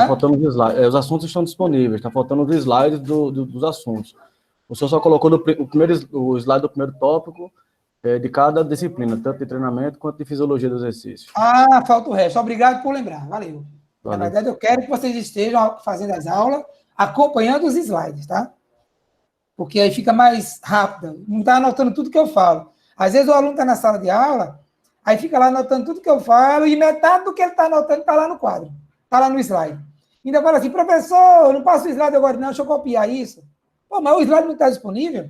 faltando os slides. Os assuntos estão disponíveis, está faltando os slides dos assuntos. O senhor só colocou o slide do primeiro tópico de cada disciplina, tanto de treinamento quanto de fisiologia do exercício. Ah, falta o resto. Obrigado por lembrar. Valeu. Na verdade, eu quero que vocês estejam fazendo as aulas, acompanhando os slides, tá? Porque aí fica mais rápido. Não está anotando tudo que eu falo. Às vezes o aluno está na sala de aula, aí fica lá anotando tudo que eu falo, e metade do que ele está anotando está lá no quadro, está lá no slide. Ainda fala assim, professor, não passo o slide agora não, deixa eu copiar isso. Pô, mas o slide não está disponível?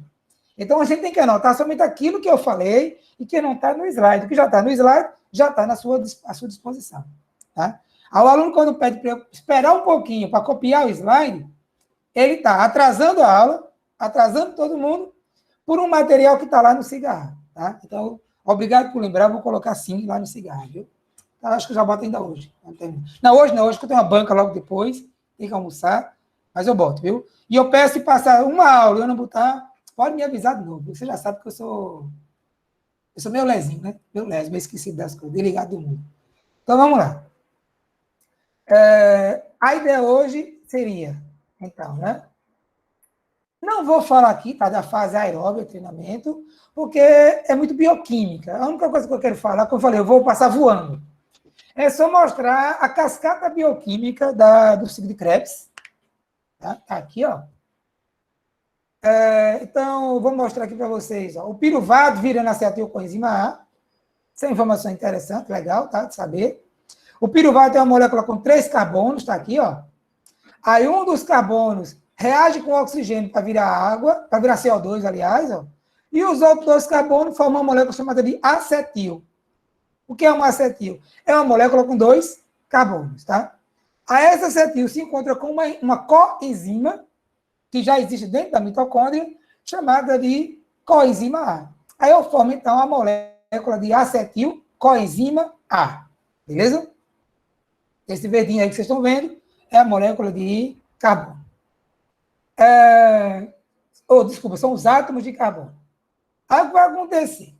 Então, a gente tem que anotar somente aquilo que eu falei e que não está no slide. O que já está no slide, já está à sua disposição. Tá? Aí o aluno, quando pede para eu esperar um pouquinho para copiar o slide, ele está atrasando a aula, atrasando todo mundo, por um material que está lá no cigarro. Tá? Então, obrigado por lembrar, vou colocar sim lá no cigarro. Viu? Então, acho que eu já boto ainda hoje. Não, hoje não, hoje que eu tenho uma banca logo depois, tem que almoçar, mas eu boto, viu? E eu peço se passar uma aula e eu não botar, pode me avisar de novo. Você já sabe que eu sou meio lesinho, né? Meio esquecido das coisas, desligado do mundo. Então, vamos lá. A ideia hoje seria, então, né? Não vou falar aqui, tá, da fase aeróbica, treinamento, porque é muito bioquímica. A única coisa que eu quero falar, como eu falei, eu vou passar voando. É só mostrar a cascata bioquímica do ciclo de Krebs. Tá aqui, ó. Então, vou mostrar aqui para vocês. Ó, o piruvato virando acetilcoenzima A. Essa é uma informação interessante, legal, tá? De saber. O piruvato é uma molécula com 3 carbonos, tá aqui, ó. Aí um dos carbonos reage com oxigênio para virar água, para virar CO2, aliás, ó. E os outros 2 carbonos formam uma molécula chamada de acetil. O que é uma acetil? É uma molécula com 2 carbonos, tá? A essa acetil se encontra com uma coenzima que já existe dentro da mitocôndria, chamada de coenzima A. Aí eu formo, então, a molécula de acetil-coenzima A. Beleza? Esse verdinho aí que vocês estão vendo é a molécula de carbono. Desculpa, são os átomos de carbono. Aí o que vai acontecer?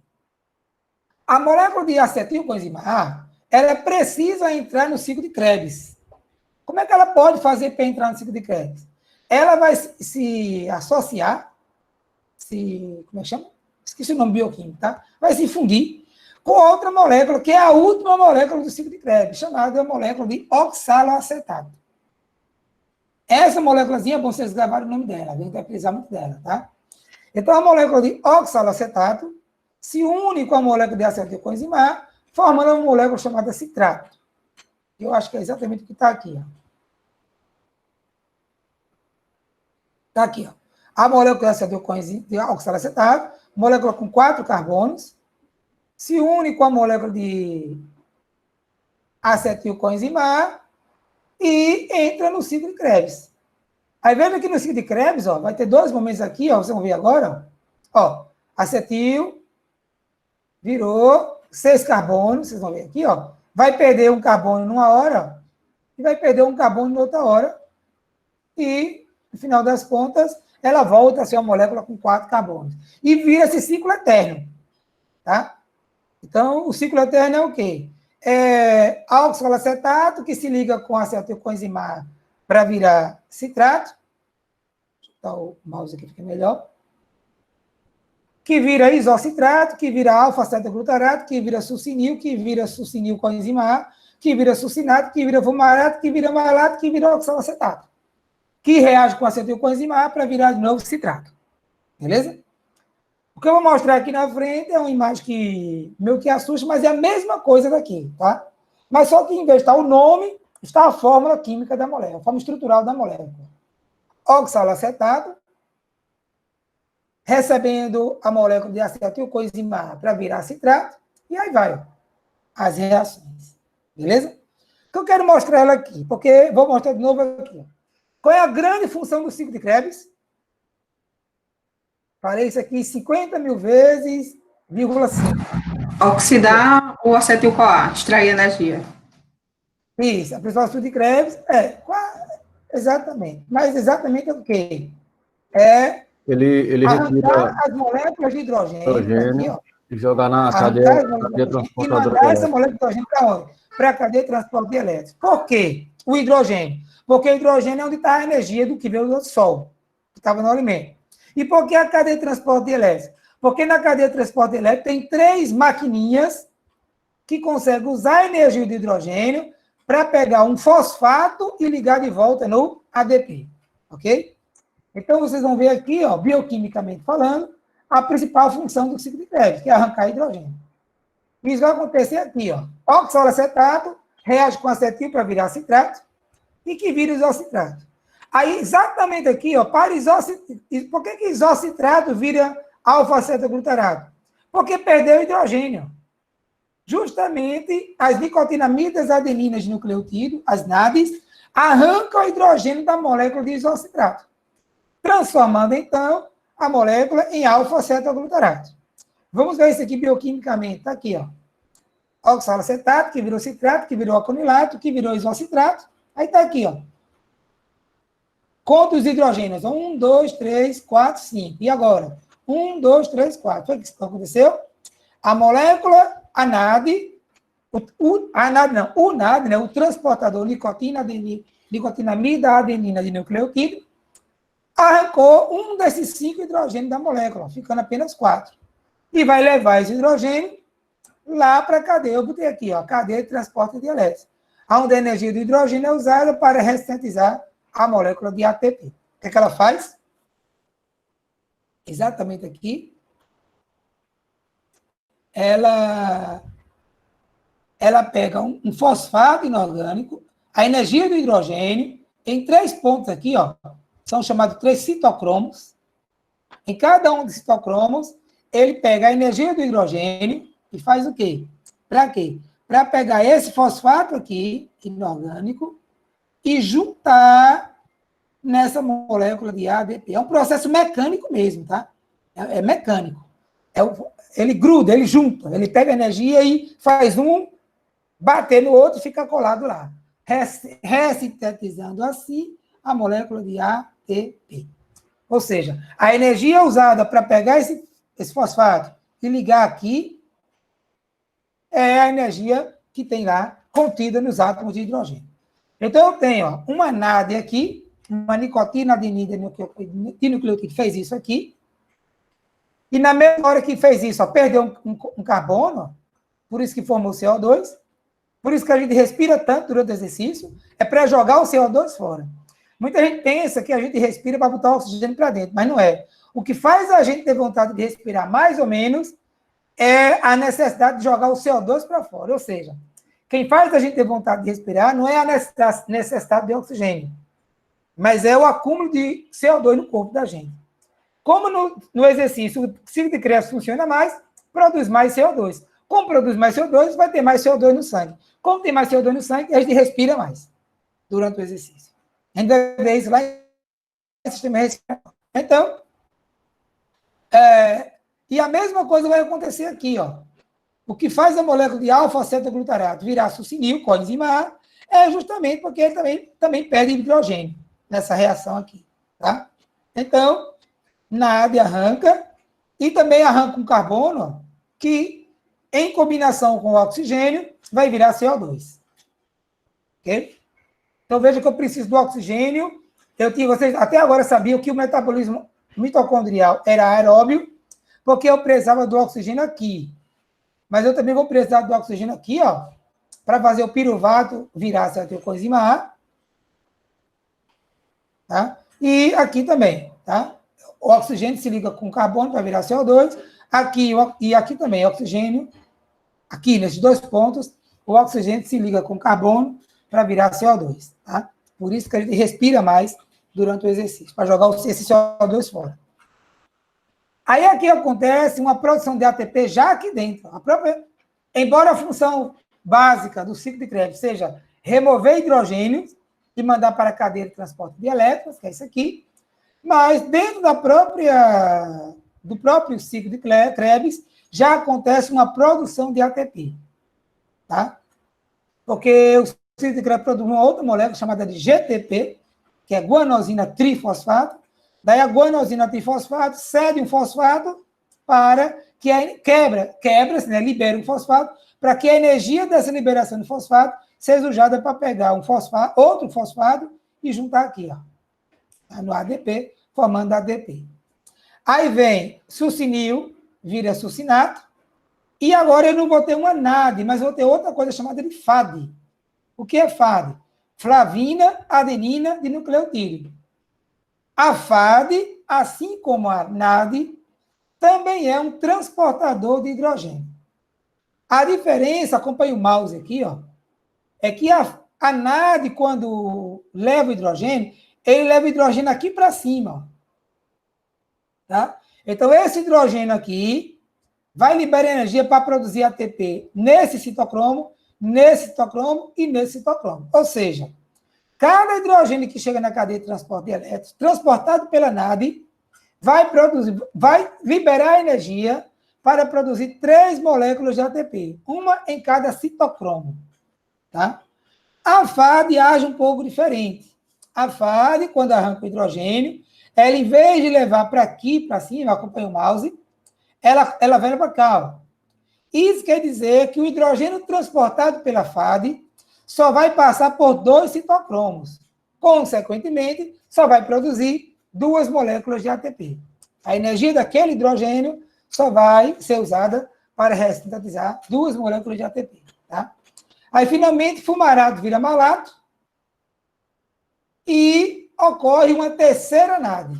A molécula de acetilcoenzima A, ela precisa entrar no ciclo de Krebs. Como é que ela pode fazer para entrar no ciclo de Krebs? Ela vai se associar, como é que chama? Esqueci o nome bioquímico, tá? Vai se fundir com outra molécula, que é a última molécula do ciclo de Krebs, chamada molécula de oxaloacetato. Essa moléculazinha, é bom vocês gravarem o nome dela, a gente vai precisar muito dela, tá? Então, a molécula de oxaloacetato se une com a molécula de acetilcoenzima A, formando uma molécula chamada citrato. Eu acho que é exatamente o que está aqui, ó. Está aqui, ó. A molécula de acetilcoenzima de oxaloacetato, molécula com 4 carbonos, se une com a molécula de acetilcoenzima A e entra no ciclo de Krebs. Aí veja que no ciclo de Krebs, ó, vai ter 2 momentos aqui, ó, vocês vão ver agora, ó, acetil, virou 6 carbonos, vocês vão ver aqui, ó, vai perder um carbono numa hora, ó, e vai perder um carbono na outra hora, e, no final das contas, ela volta a ser uma molécula com 4 carbonos. E vira esse ciclo eterno, tá? Então, o ciclo eterno é o quê? É oxaloacetato, que se liga com acetilcoenzima A para virar citrato. Deixa eu botar o mouse aqui, fica melhor. Que vira isocitrato, que vira alfa-acetilglutarato, que vira succinil, que vira succinilcoenzima A, que vira succinato, que vira fumarato, que vira malato, que vira oxaloacetato. Que reage com acetilcoenzima A para virar de novo citrato. Beleza? O que eu vou mostrar aqui na frente é uma imagem que meio que assusta, mas é a mesma coisa daqui, tá? Mas só que em vez de estar o nome, está a fórmula química da molécula, a fórmula estrutural da molécula. Oxaloacetato, recebendo a molécula de acetilcoenzima A para virar citrato, e aí vai, ó, as reações. Beleza? O que eu quero mostrar ela aqui, porque vou mostrar de novo aqui. Qual é a grande função do ciclo de Krebs? Falei isso aqui 50 mil vezes, vírgula 5. Oxidar o acetil-CoA, extrair energia. Isso, a principal função de Krebs exatamente. Mas exatamente o quê? Ele retira as moléculas de hidrogênio aqui, e jogar na cadeia transportadora. E mandar essa molécula de hidrogênio para onde? Para a cadeia de transporte de elétrons. Por quê? O hidrogênio. Porque o hidrogênio é onde está a energia do que veio do Sol, que estava no alimento. E por que a cadeia de transporte de elétrico? Porque na cadeia de transporte elétrico tem 3 maquininhas que conseguem usar a energia do hidrogênio para pegar um fosfato e ligar de volta no ADP. Ok? Então, vocês vão ver aqui, ó, bioquimicamente falando, a principal função do ciclo de Krebs, que é arrancar hidrogênio. Isso vai acontecer aqui, ó. Oxalacetato reage com acetil para virar citrato e que vira isocitrato. Aí, exatamente aqui, ó, para isocitrato. Por que isocitrato vira alfa-acetoglutarato? Porque perdeu hidrogênio. Justamente as nicotinamidas adeninas de nucleotídeo, as NADs, arrancam o hidrogênio da molécula de isocitrato, transformando, então, a molécula em alfa-acetoglutarato. Vamos ver isso aqui bioquimicamente. Está aqui, ó. Oxalacetato, que virou citrato, que virou aconilato, que virou isocitrato. Aí está aqui, ó. Conta os hidrogênios. 1, 2, 3, 4, 5. E agora? 1, 2, 3, 4. Foi o que aconteceu? A molécula, a NAD, o NAD, né, o transportador nicotinamida adenina de nucleotídeo, arrancou um desses 5 hidrogênios da molécula, ficando apenas 4. E vai levar esse hidrogênio lá para a cadeia. Eu botei aqui, ó, cadeia de transporte de elétrons, onde a energia do hidrogênio é usada para ressintetizar a molécula de ATP. O que é que ela faz? Exatamente aqui. Ela pega um fosfato inorgânico, a energia do hidrogênio, em 3 pontos aqui, ó, são chamados 3 citocromos. Em cada um dos citocromos, ele pega a energia do hidrogênio e faz o quê? Para quê? Para pegar esse fosfato aqui, inorgânico, e juntar nessa molécula de ADP. É um processo mecânico mesmo, tá? É mecânico. Ele gruda, ele junta, ele pega a energia e faz um bater no outro e fica colado lá, ressintetizando assim a molécula de ATP. Ou seja, a energia usada para pegar esse fosfato e ligar aqui é a energia que tem lá contida nos átomos de hidrogênio. Então, eu tenho, ó, uma NAD aqui, uma nicotina adenina de nucleotídeo fez isso aqui, e na mesma hora que fez isso, ó, perdeu um carbono, por isso que formou o CO2, por isso que a gente respira tanto durante o exercício, é para jogar o CO2 fora. Muita gente pensa que a gente respira para botar o oxigênio para dentro, mas não é. O que faz a gente ter vontade de respirar mais ou menos é a necessidade de jogar o CO2 para fora. Ou seja, quem faz a gente ter vontade de respirar não é a necessidade de oxigênio, mas é o acúmulo de CO2 no corpo da gente. Como no exercício o ciclo de Krebs funciona mais, produz mais CO2. Como produz mais CO2, vai ter mais CO2 no sangue. Como tem mais CO2 no sangue, a gente respira mais durante o exercício. A gente vai ver isso lá no sistema respiratório. Então, e a mesma coisa vai acontecer aqui, ó. O que faz a molécula de alfa-acetoglutarato virar succinil, coenzima A, é justamente porque ele também perde hidrogênio nessa reação aqui, tá? Então, NAD arranca e também arranca um carbono, ó, que, em combinação com o oxigênio, vai virar CO2. Ok? Então, veja que eu preciso do oxigênio. Vocês até agora sabiam que o metabolismo mitocondrial era aeróbio, porque eu precisava do oxigênio aqui. Mas eu também vou precisar do oxigênio aqui, ó, para fazer o piruvato virar acetilcoenzima A. Tá? E aqui também, tá? O oxigênio se liga com carbono para virar CO2. Aqui, e aqui também, oxigênio. Aqui, nesses 2 pontos, o oxigênio se liga com carbono para virar CO2, tá? Por isso que a gente respira mais durante o exercício, para jogar esse CO2 fora. Aí aqui acontece uma produção de ATP já aqui dentro. Embora a função básica do ciclo de Krebs seja remover hidrogênios e mandar para a cadeia de transporte de elétrons, que é isso aqui, mas dentro do próprio ciclo de Krebs já acontece uma produção de ATP, tá? Porque o ciclo de Krebs produz uma outra molécula chamada de GTP, que é guanosina trifosfato. Daí a guanosina trifosfato cede um fosfato para que quebra-se, né, libera um fosfato, para que a energia dessa liberação de fosfato seja usada para pegar outro fosfato e juntar aqui, ó. Tá no ADP, formando ADP. Aí vem succinil, vira succinato. E agora eu não vou ter uma NAD, mas vou ter outra coisa chamada de FAD. O que é FAD? Flavina, adenina, dinucleotídeo. A FAD, assim como a NAD, também é um transportador de hidrogênio. A diferença, acompanha o mouse aqui, ó, é que a NAD, quando leva o hidrogênio, ele leva o hidrogênio aqui para cima, ó. Tá? Então, esse hidrogênio aqui vai liberar energia para produzir ATP nesse citocromo e nesse citocromo. Ou seja, cada hidrogênio que chega na cadeia de transporte de elétrons, transportado pela NAD, vai liberar energia para produzir 3 moléculas de ATP, uma em cada citocromo. Tá? A FAD age um pouco diferente. A FAD, quando arranca o hidrogênio, ela, em vez de levar para aqui, para cima, acompanha o mouse, ela vem para cá. Ó. Isso quer dizer que o hidrogênio transportado pela FAD só vai passar por 2 citocromos. Consequentemente, só vai produzir 2 moléculas de ATP. A energia daquele hidrogênio só vai ser usada para ressintetizar 2 moléculas de ATP. Tá? Aí, finalmente, fumarato vira malato e ocorre uma terceira NAD.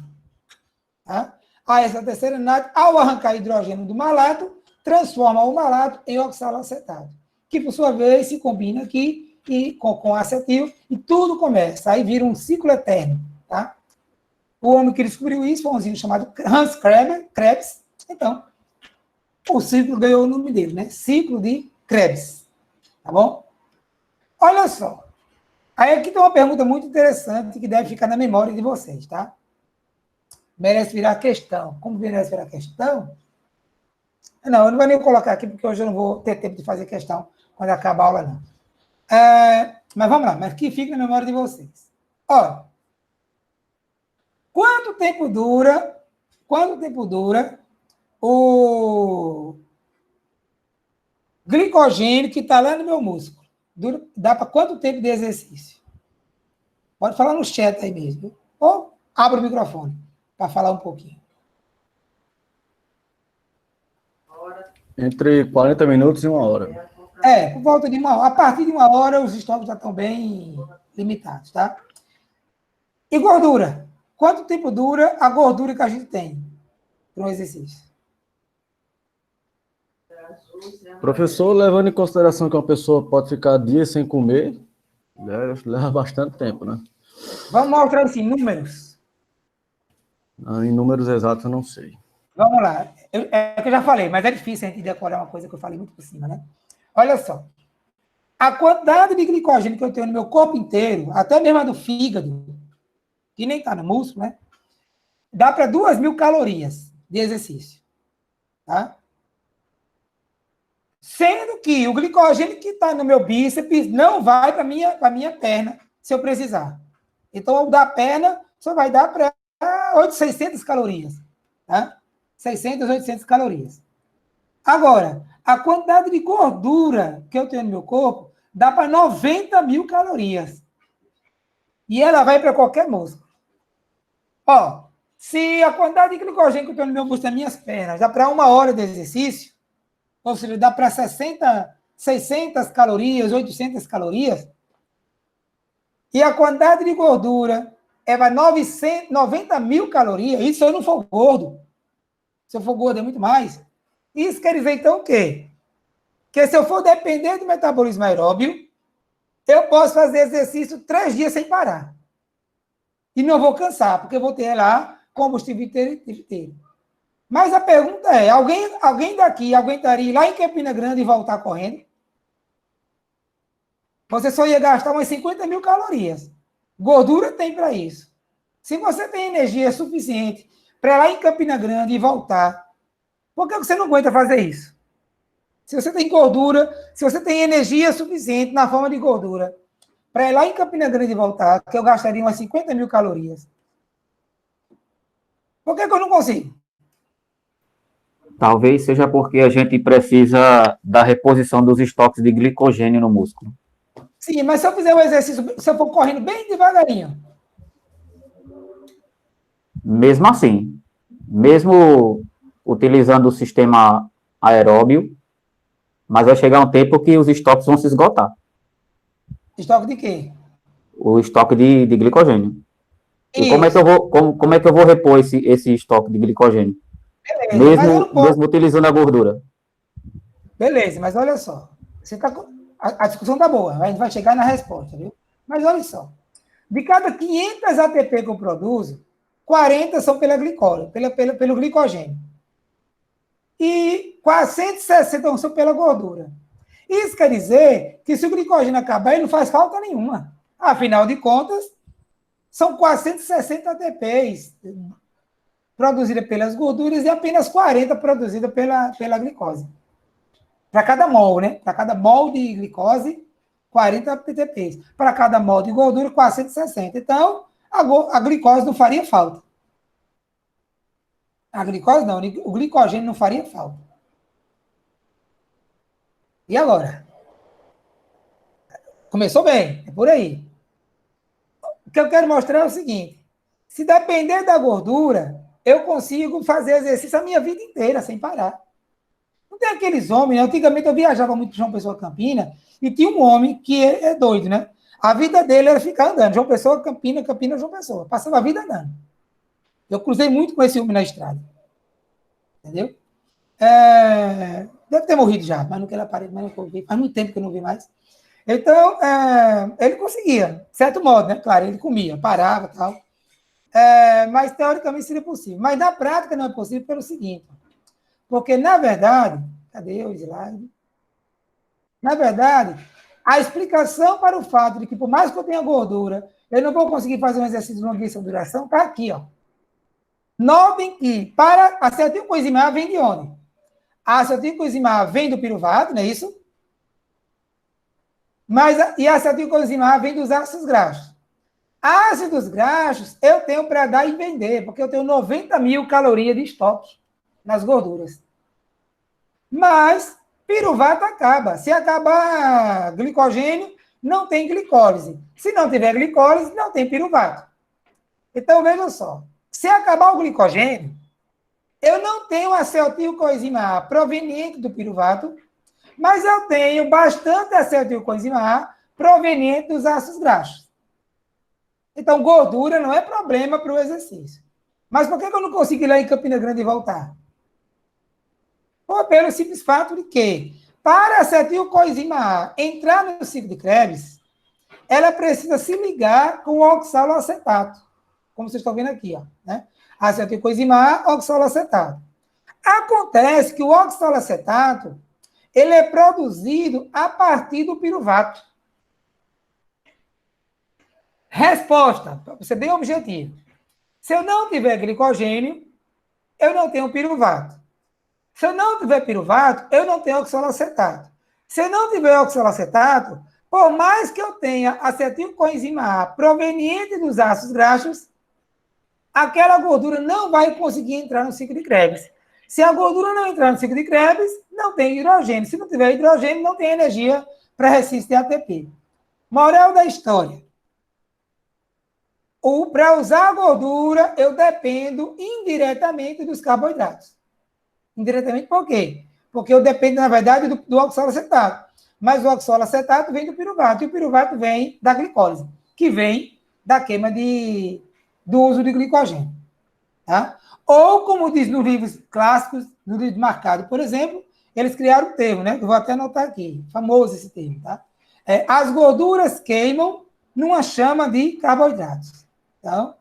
Tá? Aí, essa terceira NAD, ao arrancar hidrogênio do malato, transforma o malato em oxalacetato, que, por sua vez, se combina aqui com acetil e tudo começa. Aí vira um ciclo eterno. Tá? O homem que descobriu isso foi um enzima chamado Hans Krebs. Então, o ciclo ganhou o nome dele, né? Ciclo de Krebs. Tá bom? Olha só. Aí aqui tem uma pergunta muito interessante que deve ficar na memória de vocês, tá? Merece virar questão. Como merece virar questão? Não, eu não vou nem colocar aqui, porque hoje eu não vou ter tempo de fazer questão quando acabar a aula, não. Mas vamos lá, mas que fica na memória de vocês. Olha, quanto tempo dura o glicogênio que está lá no meu músculo? Dá para quanto tempo de exercício? Pode falar no chat aí mesmo. Ou abre o microfone para falar um pouquinho. Entre 40 minutos e 1 hora. Por volta de 1 hora. A partir de 1 hora, os estoques já estão bem limitados, tá? E gordura? Quanto tempo dura a gordura que a gente tem para um exercício? Professor, levando em consideração que uma pessoa pode ficar dias sem comer, leva bastante tempo, né? Vamos mostrar assim, números. Em números exatos eu não sei. Vamos lá. É que eu já falei, mas é difícil a gente decorar uma coisa que eu falei muito por cima, né? Olha só. A quantidade de glicogênio que eu tenho no meu corpo inteiro, até mesmo a do fígado, que nem está no músculo, né? Dá para 2.000 calorias de exercício. Tá? Sendo que o glicogênio que está no meu bíceps não vai para a minha perna, se eu precisar. Então, o da perna só vai dar para 600 calorias. Tá? 600, 800 calorias. Agora, a quantidade de gordura que eu tenho no meu corpo dá para 90.000 calorias. E ela vai para qualquer músculo. Ó, se a quantidade de glicogênio que eu tenho no meu músculo nas minhas pernas dá para 1 hora de exercício, ou seja, dá para 600 calorias, 800 calorias, e a quantidade de gordura é para 90.000 calorias, isso se eu não for gordo. Se eu for gordo é muito mais. Isso quer dizer, então, o quê? Que se eu for depender do metabolismo aeróbio, eu posso fazer exercício 3 dias sem parar. E não vou cansar, porque eu vou ter lá combustível inteiro. Mas a pergunta é, alguém daqui aguentaria ir lá em Campina Grande e voltar correndo? Você só ia gastar umas 50.000 calorias. Gordura tem para isso. Se você tem energia suficiente para ir lá em Campina Grande e voltar, por que você não aguenta fazer isso? Se você tem gordura, se você tem energia suficiente na forma de gordura, para ir lá em Campina Grande e voltar, que eu gastaria umas 50.000 calorias. Por que eu não consigo? Talvez seja porque a gente precisa da reposição dos estoques de glicogênio no músculo. Sim, mas se eu fizer um exercício, se eu for correndo bem devagarinho, Mesmo assim, mesmo utilizando o sistema aeróbio, mas vai chegar um tempo que os estoques vão se esgotar. Estoque de quê? O estoque de glicogênio. E como é que Isso, eu vou, como é que eu vou repor esse estoque de glicogênio? beleza, mas eu não posso. Mesmo utilizando a gordura. Beleza, mas olha só. Você tá, a discussão tá boa, a gente vai chegar na resposta, viu? Mas olha só. De cada 500 ATP que eu produzo, 40 são pela glicose, pelo glicogênio. E 460 são pela gordura. Isso quer dizer que se o glicogênio acabar, ele não faz falta nenhuma. Afinal de contas, são 460 ATPs produzidas pelas gorduras e apenas 40 produzidas pela glicose. Para cada mol, né? Para cada mol de glicose, 40 ATPs. Para cada mol de gordura, 460. Então, a glicose não faria falta. A glicose não, o glicogênio não faria falta. E agora? Começou bem, é por aí. O que eu quero mostrar é o seguinte: se depender da gordura, eu consigo fazer exercício a minha vida inteira, sem parar. Não tem aqueles homens, antigamente eu viajava muito para João Pessoa, Campina, e tinha um homem que é doido, né? A vida dele era ficar andando, João Pessoa, Campina, Campina, João Pessoa. Passava a vida andando. Eu cruzei muito com esse homem na estrada. Entendeu? Deve ter morrido já, mas não quero aparelho, mas não vi. Faz muito tempo que eu não vi mais. Então, ele conseguia, de certo modo, né? Claro, ele comia, parava e tal. Mas, teoricamente, seria possível. Mas, na prática, não é possível pelo seguinte. Porque, na verdade... Cadê o slide? Na verdade, a explicação para o fato de que, por mais que eu tenha gordura, eu não vou conseguir fazer um exercício de longuíssima duração, está aqui, ó. Notem que, para a acetilcoenzima A vem de onde? A acetilcoenzima A vem do piruvato, não é isso? E a acetilcoenzima A vem dos ácidos graxos. Ácidos graxos eu tenho para dar e vender, porque eu tenho 90 mil calorias de estoque nas gorduras. Mas piruvato acaba. Se acabar glicogênio, não tem glicólise. Se não tiver glicólise, não tem piruvato. Então, veja só. Se acabar o glicogênio, eu não tenho acetilcoenzima A proveniente do piruvato, mas eu tenho bastante acetilcoenzima A proveniente dos ácidos graxos. Então, gordura não é problema para o exercício. Mas por que eu não consigo ir lá em Campina Grande e voltar? Pelo simples fato de que, para a acetilcoenzima A entrar no ciclo de Krebs, ela precisa se ligar com o oxaloacetato, como vocês estão vendo aqui, ó, né? Acetilcoenzima A, oxaloacetato. Acontece que o oxaloacetato, ele é produzido a partir do piruvato. Resposta, para ser bem objetivo. Se eu não tiver glicogênio, eu não tenho piruvato. Se eu não tiver piruvato, eu não tenho oxaloacetato. Se eu não tiver oxaloacetato, por mais que eu tenha acetilcoenzima A proveniente dos ácidos graxos, aquela gordura não vai conseguir entrar no ciclo de Krebs. Se a gordura não entrar no ciclo de Krebs, não tem hidrogênio. Se não tiver hidrogênio, não tem energia para resistir a ATP. Moral da história. Para usar a gordura, eu dependo indiretamente dos carboidratos. Indiretamente por quê? Porque eu dependo, na verdade, do oxaloacetato. Mas o oxaloacetato vem do piruvato, e o piruvato vem da glicólise, que vem da queima do uso de glicogênio. Tá? Ou, como diz nos livros clássicos, no livro Marcado, por exemplo, eles criaram um termo, né? Eu vou até anotar aqui, famoso esse termo, tá? As gorduras queimam numa chama de carboidratos. Então,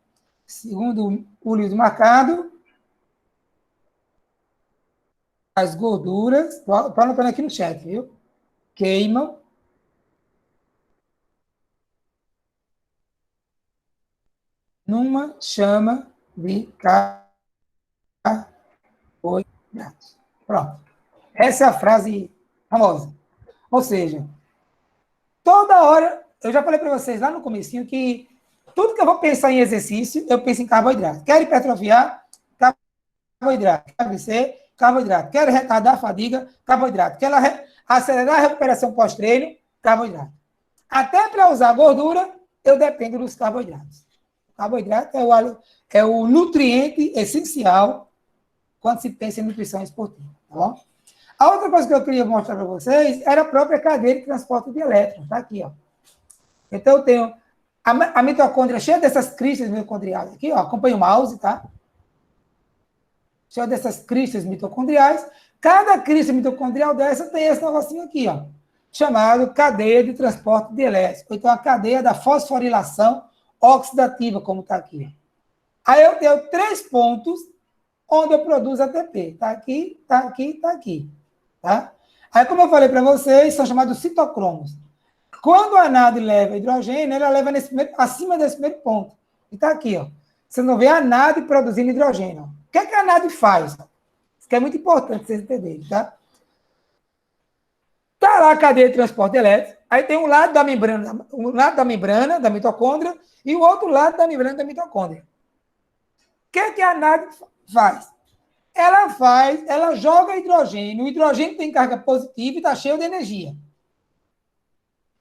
segundo o livro Marcado, as gorduras, estou anotando aqui no chat, viu? Queimam numa chama de carboidratos. Pronto. Essa é a frase famosa. Ou seja, toda hora, eu já falei para vocês lá no comecinho que tudo que eu vou pensar em exercício, eu penso em carboidrato. Quero hipertrofiar? Carboidrato. Quero vencer? Carboidrato. Quero retardar a fadiga? Carboidrato. Quero acelerar a recuperação pós-treino? Carboidrato. Até para usar gordura, eu dependo dos carboidratos. Carboidrato é o nutriente essencial quando se pensa em nutrição esportiva, tá bom? A outra coisa que eu queria mostrar para vocês era a própria cadeia de transporte de elétrons, tá aqui, ó. Então, eu tenho a mitocôndria cheia dessas cristas mitocondriais aqui, ó, acompanha o mouse, tá? Cheia dessas cristas mitocondriais. Cada crista mitocondrial dessa tem esse negocinho aqui, ó, chamado cadeia de transporte de elétrons, ou então a cadeia da fosforilação oxidativa, como está aqui. Aí eu tenho 3 pontos onde eu produzo ATP. Está aqui, está aqui, está aqui. Tá? Aí, como eu falei para vocês, são chamados citocromos. Quando a NAD leva hidrogênio, ela leva acima desse primeiro ponto. E está aqui, ó. Vocês vão ver a NAD produzindo hidrogênio. Ó. O que é que a NAD faz? Isso que é muito importante vocês entenderem, tá? Está lá a cadeia de transporte elétrico, aí tem um lado da membrana da mitocôndria e o outro lado da membrana da mitocôndria. O que é que a NAD faz? Ela joga hidrogênio, o hidrogênio tem carga positiva e está cheio de energia.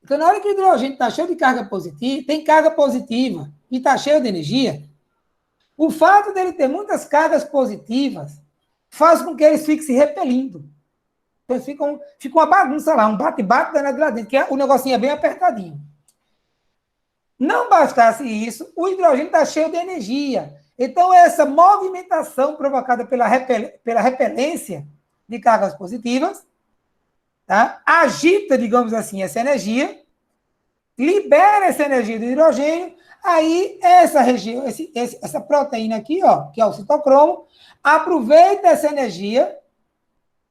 Então, na hora que o hidrogênio está cheio de carga positiva, tem carga positiva e está cheio de energia, o fato dele ter muitas cargas positivas faz com que eles fiquem se repelindo. Então, fica uma bagunça lá, um bate-bate danado lá dentro, que o negocinho é bem apertadinho. Não bastasse isso, o hidrogênio está cheio de energia. Então, essa movimentação provocada pela repelência de cargas positivas, tá? Agita, digamos assim, essa energia, libera essa energia do hidrogênio, aí essa região, essa proteína aqui, ó, que é o citocromo, aproveita essa energia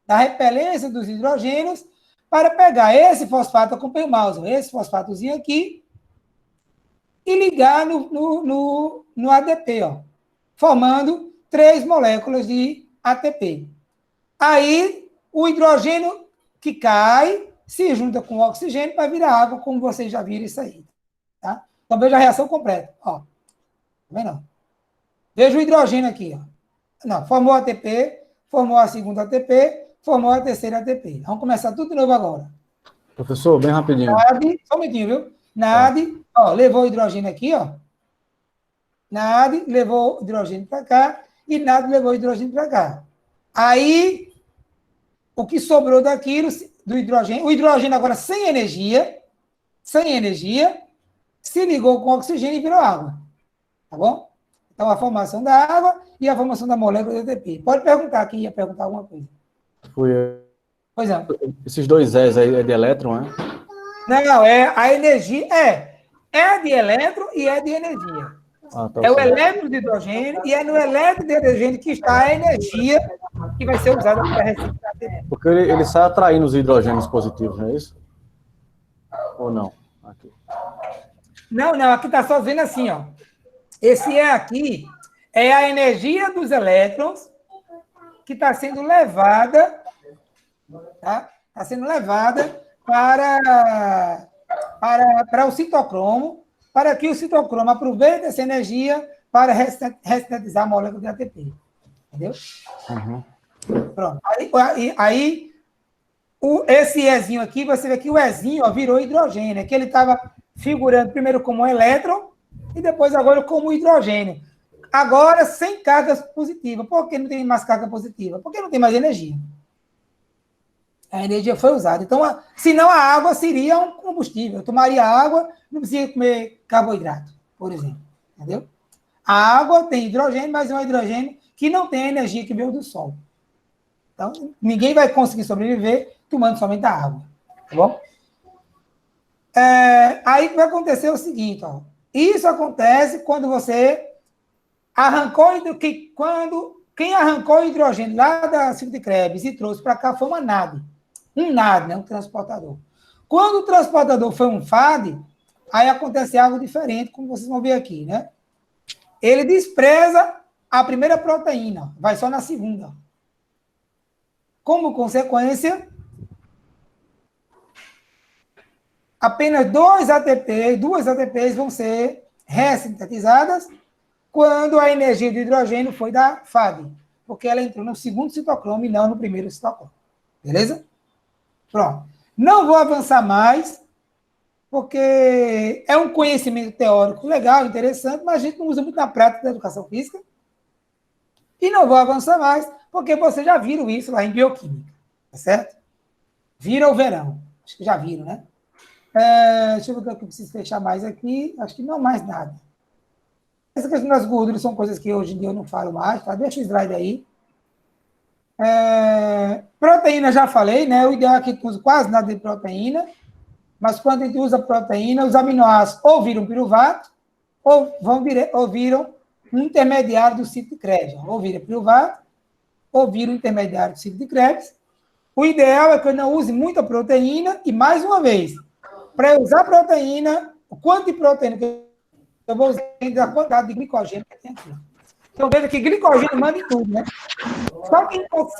da repelência dos hidrogênios para pegar esse fosfato, acompanha o mouse, esse fosfatozinho aqui, e ligar no ADP, ó, formando 3 moléculas de ATP. Aí, o hidrogênio que cai se junta com o oxigênio para virar água, como vocês já viram isso aí. Tá? Então, veja a reação completa. Ó. Tá vendo? Veja o hidrogênio aqui. Ó. Não, formou ATP, formou a segunda ATP, formou a terceira ATP. Vamos começar tudo de novo agora. Professor, bem rapidinho. NAD, só um minutinho, viu? NAD, ó, levou o hidrogênio aqui, ó. NAD levou o hidrogênio para cá e NAD levou o hidrogênio para cá. Aí, o que sobrou daquilo, do hidrogênio, o hidrogênio agora sem energia, se ligou com o oxigênio e virou água. Tá bom? Então, a formação da água e a formação da molécula de ATP. Pode perguntar quem ia perguntar alguma coisa. Pois é. Esses 2 E's aí é de elétron, é? Não, é a energia, é de elétron e é de energia. Ah, tá é o certo. elétron de hidrogênio e é no elétron de hidrogênio que está a energia que vai ser usada para reciclar ATP. Porque ele sai atraindo os hidrogênios positivos, não é isso? Ou não? Aqui. Não, aqui está só dizendo assim, ó. Esse E aqui é a energia dos elétrons que está sendo levada, tá? Está sendo levada para o citocromo, para que o citocromo aproveite essa energia para ressintetizar a molécula de ATP. Entendeu? Uhum. Pronto. Aí esse Ezinho aqui, você vê que o Ezinho, ó, virou hidrogênio, é que ele estava figurando primeiro como um elétron e depois agora como hidrogênio. Agora sem cargas positivas. Por que não tem mais carga positiva? Porque não tem mais energia. A energia foi usada. Então, senão a água seria um combustível. Eu tomaria água, não precisa comer carboidrato, por exemplo. Entendeu? A água tem hidrogênio, mas é um hidrogênio que não tem a energia que veio do Sol. Então, ninguém vai conseguir sobreviver tomando somente a água. Tá bom? Aí vai acontecer o seguinte, ó. Isso acontece quando você quem arrancou o hidrogênio lá da ciclo de Krebs e trouxe para cá foi uma NAD. Um NAD, né? Um transportador. Quando o transportador foi um FAD, aí acontece algo diferente, como vocês vão ver aqui, né? Ele despreza a primeira proteína, vai só na segunda. Como consequência, apenas 2 ATPs vão ser ressintetizadas quando a energia do hidrogênio foi da FAD, porque ela entrou no segundo citocromo e não no primeiro citocromo. Beleza? Pronto. Não vou avançar mais, porque é um conhecimento teórico legal, interessante, mas a gente não usa muito na prática da educação física. E não vou avançar mais, porque vocês já viram isso lá em bioquímica, tá certo? Viram o verão. Acho que já viram, né? Deixa eu ver o que eu preciso fechar mais aqui. Acho que não mais nada. Essa questão das gorduras são coisas que hoje em dia eu não falo mais, tá? Deixa o slide aí. Proteína, já falei, né? O ideal é que tu use quase nada de proteína, mas quando a gente usa proteína, os aminoácidos ou viram piruvato, ou viram um intermediário do ciclo de Krebs. Ou vira piruvato, ou vira um intermediário do ciclo de Krebs. O ideal é que eu não use muita proteína, e mais uma vez, para eu usar proteína, o quanto de proteína que eu vou usar depende da quantidade de glicogênio que tem aqui. Então, veja que glicogênio manda em tudo, né?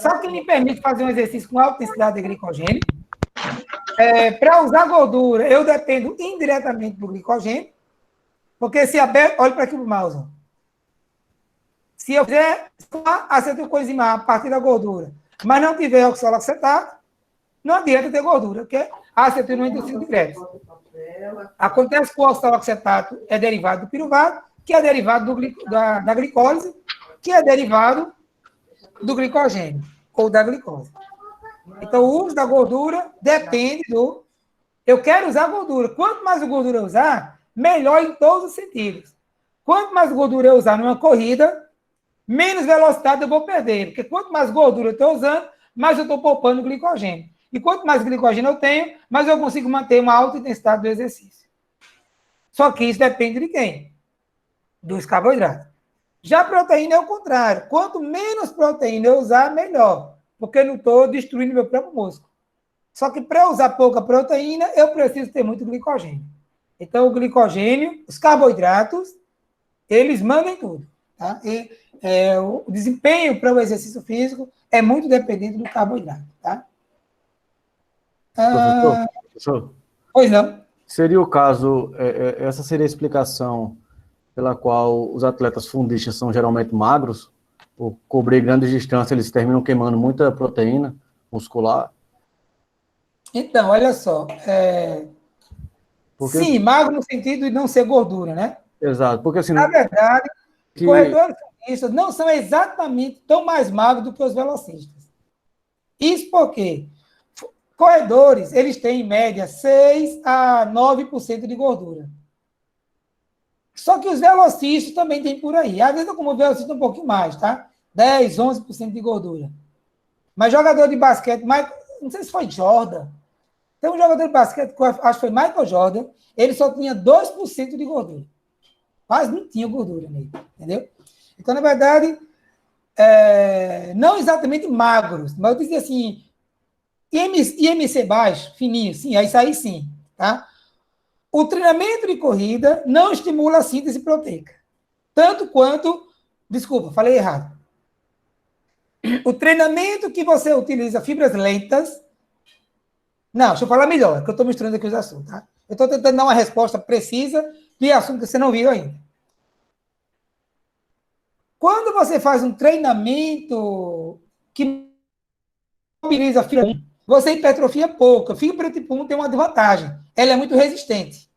Só que me permite fazer um exercício com alta densidade de glicogênio. Para usar gordura, eu dependo indiretamente do glicogênio, porque se aberto, olha para aqui o mouse. Se eu fizer acetilcoenzima a partir da gordura, mas não tiver oxalacetato, não adianta ter gordura, porque a acetil não entra no ciclo de Krebs. Acontece que o oxalacetato é derivado do piruvato, que é derivado da glicólise, que é derivado do glicogênio, ou da glicose. Então, o uso da gordura depende do... Eu quero usar gordura. Quanto mais gordura eu usar, melhor em todos os sentidos. Quanto mais gordura eu usar numa corrida, menos velocidade eu vou perder. Porque quanto mais gordura eu estou usando, mais eu estou poupando glicogênio. E quanto mais glicogênio eu tenho, mais eu consigo manter uma alta intensidade do exercício. Só que isso depende de quem? Dos carboidratos. Já a proteína é o contrário. Quanto menos proteína eu usar, melhor. Porque eu não estou destruindo meu próprio músculo. Só que para eu usar pouca proteína, eu preciso ter muito glicogênio. Então, o glicogênio, os carboidratos, eles mandam em tudo. Tá? O desempenho para o exercício físico é muito dependente do carboidrato. Tá? Professor, Pois não. seria o caso, essa seria a explicação pela qual os atletas fundistas são geralmente magros, por cobrir grandes distâncias, eles terminam queimando muita proteína muscular? Então, olha só. Porque, sim, magro no sentido de não ser gordura, né? exato, porque assim... Na verdade, que, corredores fundistas não são exatamente tão mais magros do que os velocistas. Isso porque corredores, eles têm, em média, 6 a 9% de gordura. Só que os velocistas também têm por aí. Às vezes, como velocista, um pouquinho mais, tá? 10, 11% de gordura. Mas jogador de basquete, não sei se foi Jordan. Tem um jogador de basquete, acho que foi Michael Jordan, ele só tinha 2% de gordura. Quase não tinha gordura nele, entendeu? Então, na verdade, não exatamente magros, mas eu dizia assim, IMC baixo, fininho, sim, isso aí sim, tá? O treinamento de corrida não estimula a síntese proteica. Tanto quanto... Desculpa, falei errado. O treinamento que você utiliza fibras lentas... Não, deixa eu falar melhor, que eu estou misturando aqui os assuntos, tá? Eu estou tentando dar uma resposta precisa de assunto que você não viu ainda. Quando você faz um treinamento que utiliza fibra 1, você hipertrofia pouco. A fibra tipo 1 tem uma desvantagem. Ela é muito resistente.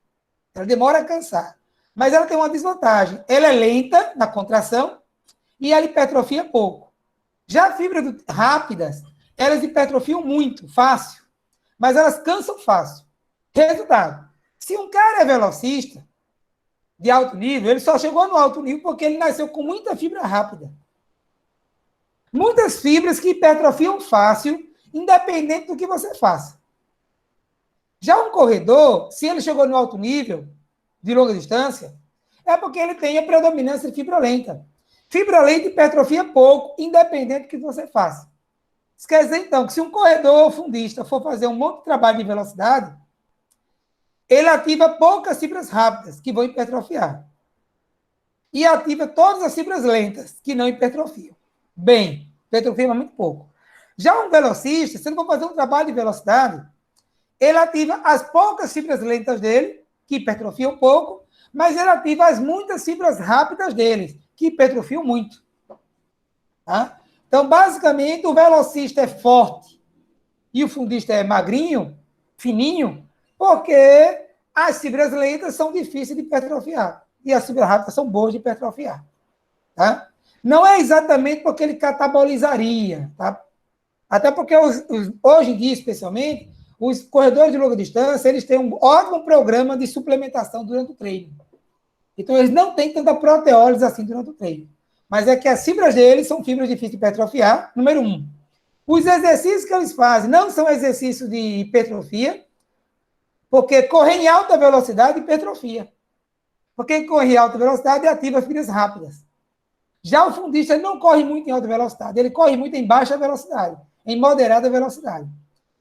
Ela demora a cansar. Mas ela tem uma desvantagem. Ela é lenta na contração e ela hipertrofia pouco. Já fibras rápidas, elas hipertrofiam muito, fácil. Mas elas cansam fácil. Resultado. Se um cara é velocista, de alto nível, ele só chegou no alto nível porque ele nasceu com muita fibra rápida. Muitas fibras que hipertrofiam fácil, independente do que você faça. Já um corredor, se ele chegou no alto nível, de longa distância, é porque ele tem a predominância de fibra lenta. Fibra lenta hipertrofia pouco, independente do que você faça. Isso quer dizer, então, que se um corredor fundista for fazer um monte de trabalho de velocidade, ele ativa poucas fibras rápidas, que vão hipertrofiar. E ativa todas as fibras lentas, que não hipertrofiam. Bem, hipertrofia muito pouco. Já um velocista, se ele for fazer um trabalho de velocidade, ele ativa as poucas fibras lentas dele, que hipertrofiam pouco, mas ele ativa as muitas fibras rápidas dele, que hipertrofiam muito. Tá? Então, basicamente, o velocista é forte e o fundista é magrinho, fininho, porque As fibras lentas são difíceis de hipertrofiar. E as fibras rápidas são boas de hipertrofiar. Tá? Não é exatamente porque ele catabolizaria. Tá? Até porque, hoje em dia, especialmente, os corredores de longa distância, eles têm um ótimo programa de suplementação durante o treino. Então, eles não têm tanta proteólise assim durante o treino. Mas é que as fibras deles são fibras difíceis de hipertrofiar, número 1. Os exercícios que eles fazem não são exercícios de hipertrofia, porque correr em alta velocidade hipertrofia. Porque correr em alta velocidade ativa fibras rápidas. Já o fundista ele não corre muito em alta velocidade, ele corre muito em baixa velocidade, em moderada velocidade.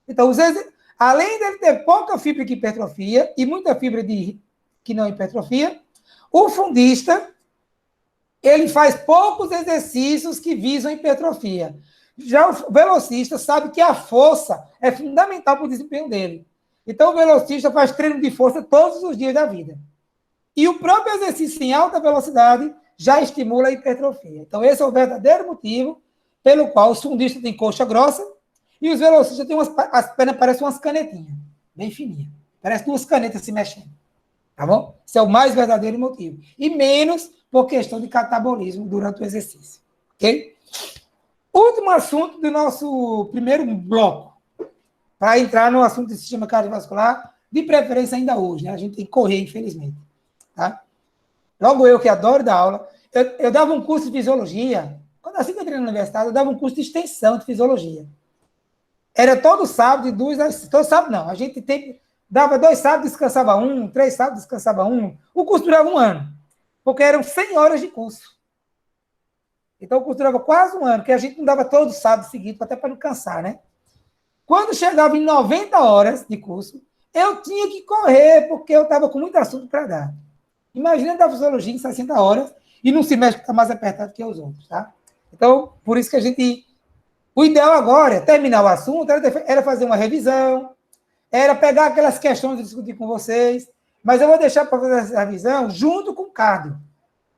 Então, além dele ter pouca fibra que hipertrofia e muita fibra que não hipertrofia, o fundista ele faz poucos exercícios que visam hipertrofia. Já o velocista sabe que a força é fundamental para o desempenho dele. Então, o velocista faz treino de força todos os dias da vida. E o próprio exercício em alta velocidade já estimula a hipertrofia. Então, esse é o verdadeiro motivo pelo qual os fundistas têm coxa grossa e os velocistas têm as pernas parecem umas canetinhas, bem fininhas. Parece duas canetas se mexendo. Tá bom? Esse é o mais verdadeiro motivo. E menos por questão de catabolismo durante o exercício. Ok? Último assunto do nosso primeiro bloco, para entrar no assunto do sistema cardiovascular, de preferência ainda hoje, né? A gente tem que correr, infelizmente. Tá? Logo eu que adoro dar aula, eu dava um curso de fisiologia, quando assim que eu entrei na universidade, eu dava um curso de extensão de fisiologia. Era todo sábado, todo sábado não, a gente dava 2 sábados, descansava 1, 3 sábados, descansava 1, o curso durava 1 ano, porque eram 100 horas de curso. Então o curso durava quase 1 ano, porque a gente não dava todo sábado seguido, até para não cansar, né? Quando chegava em 90 horas de curso, eu tinha que correr, porque eu estava com muito assunto para dar. Imagina dar fisiologia em 60 horas e num semestre que está mais apertado que os outros, tá? Então, por isso que a gente... O ideal agora, terminar o assunto, era fazer uma revisão, era pegar aquelas questões e discutir com vocês, mas eu vou deixar para fazer essa revisão junto com o cardio.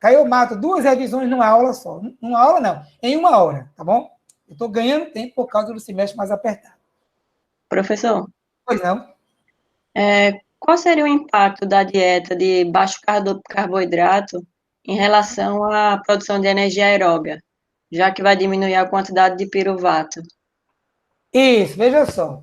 Aí eu mato 2 revisões numa aula só. Numa aula não, em 1 hora, tá bom? Eu estou ganhando tempo por causa do semestre mais apertado. Professor, Pois não? qual seria o impacto da dieta de baixo carboidrato em relação à produção de energia aeróbia, já que vai diminuir a quantidade de piruvato? Isso, veja só.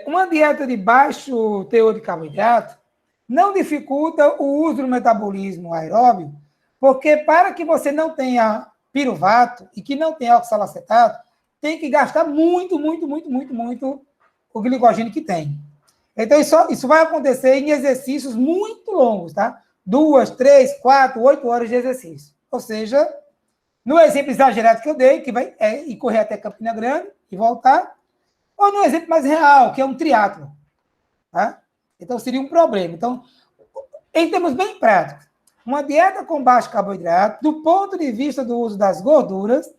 Uma dieta de baixo teor de carboidrato não dificulta o uso do metabolismo aeróbio, porque para que você não tenha piruvato e que não tenha oxalacetato, tem que gastar muito o glicogênio que tem. Então, isso vai acontecer em exercícios muito longos, tá? 2, 3, 4, 8 horas de exercício. Ou seja, no exemplo exagerado que eu dei, que vai ir correr até Campina Grande e voltar, ou no exemplo mais real, que é um triatlo. Tá? Então, seria um problema. Então, em termos bem práticos, uma dieta com baixo carboidrato, do ponto de vista do uso das gorduras,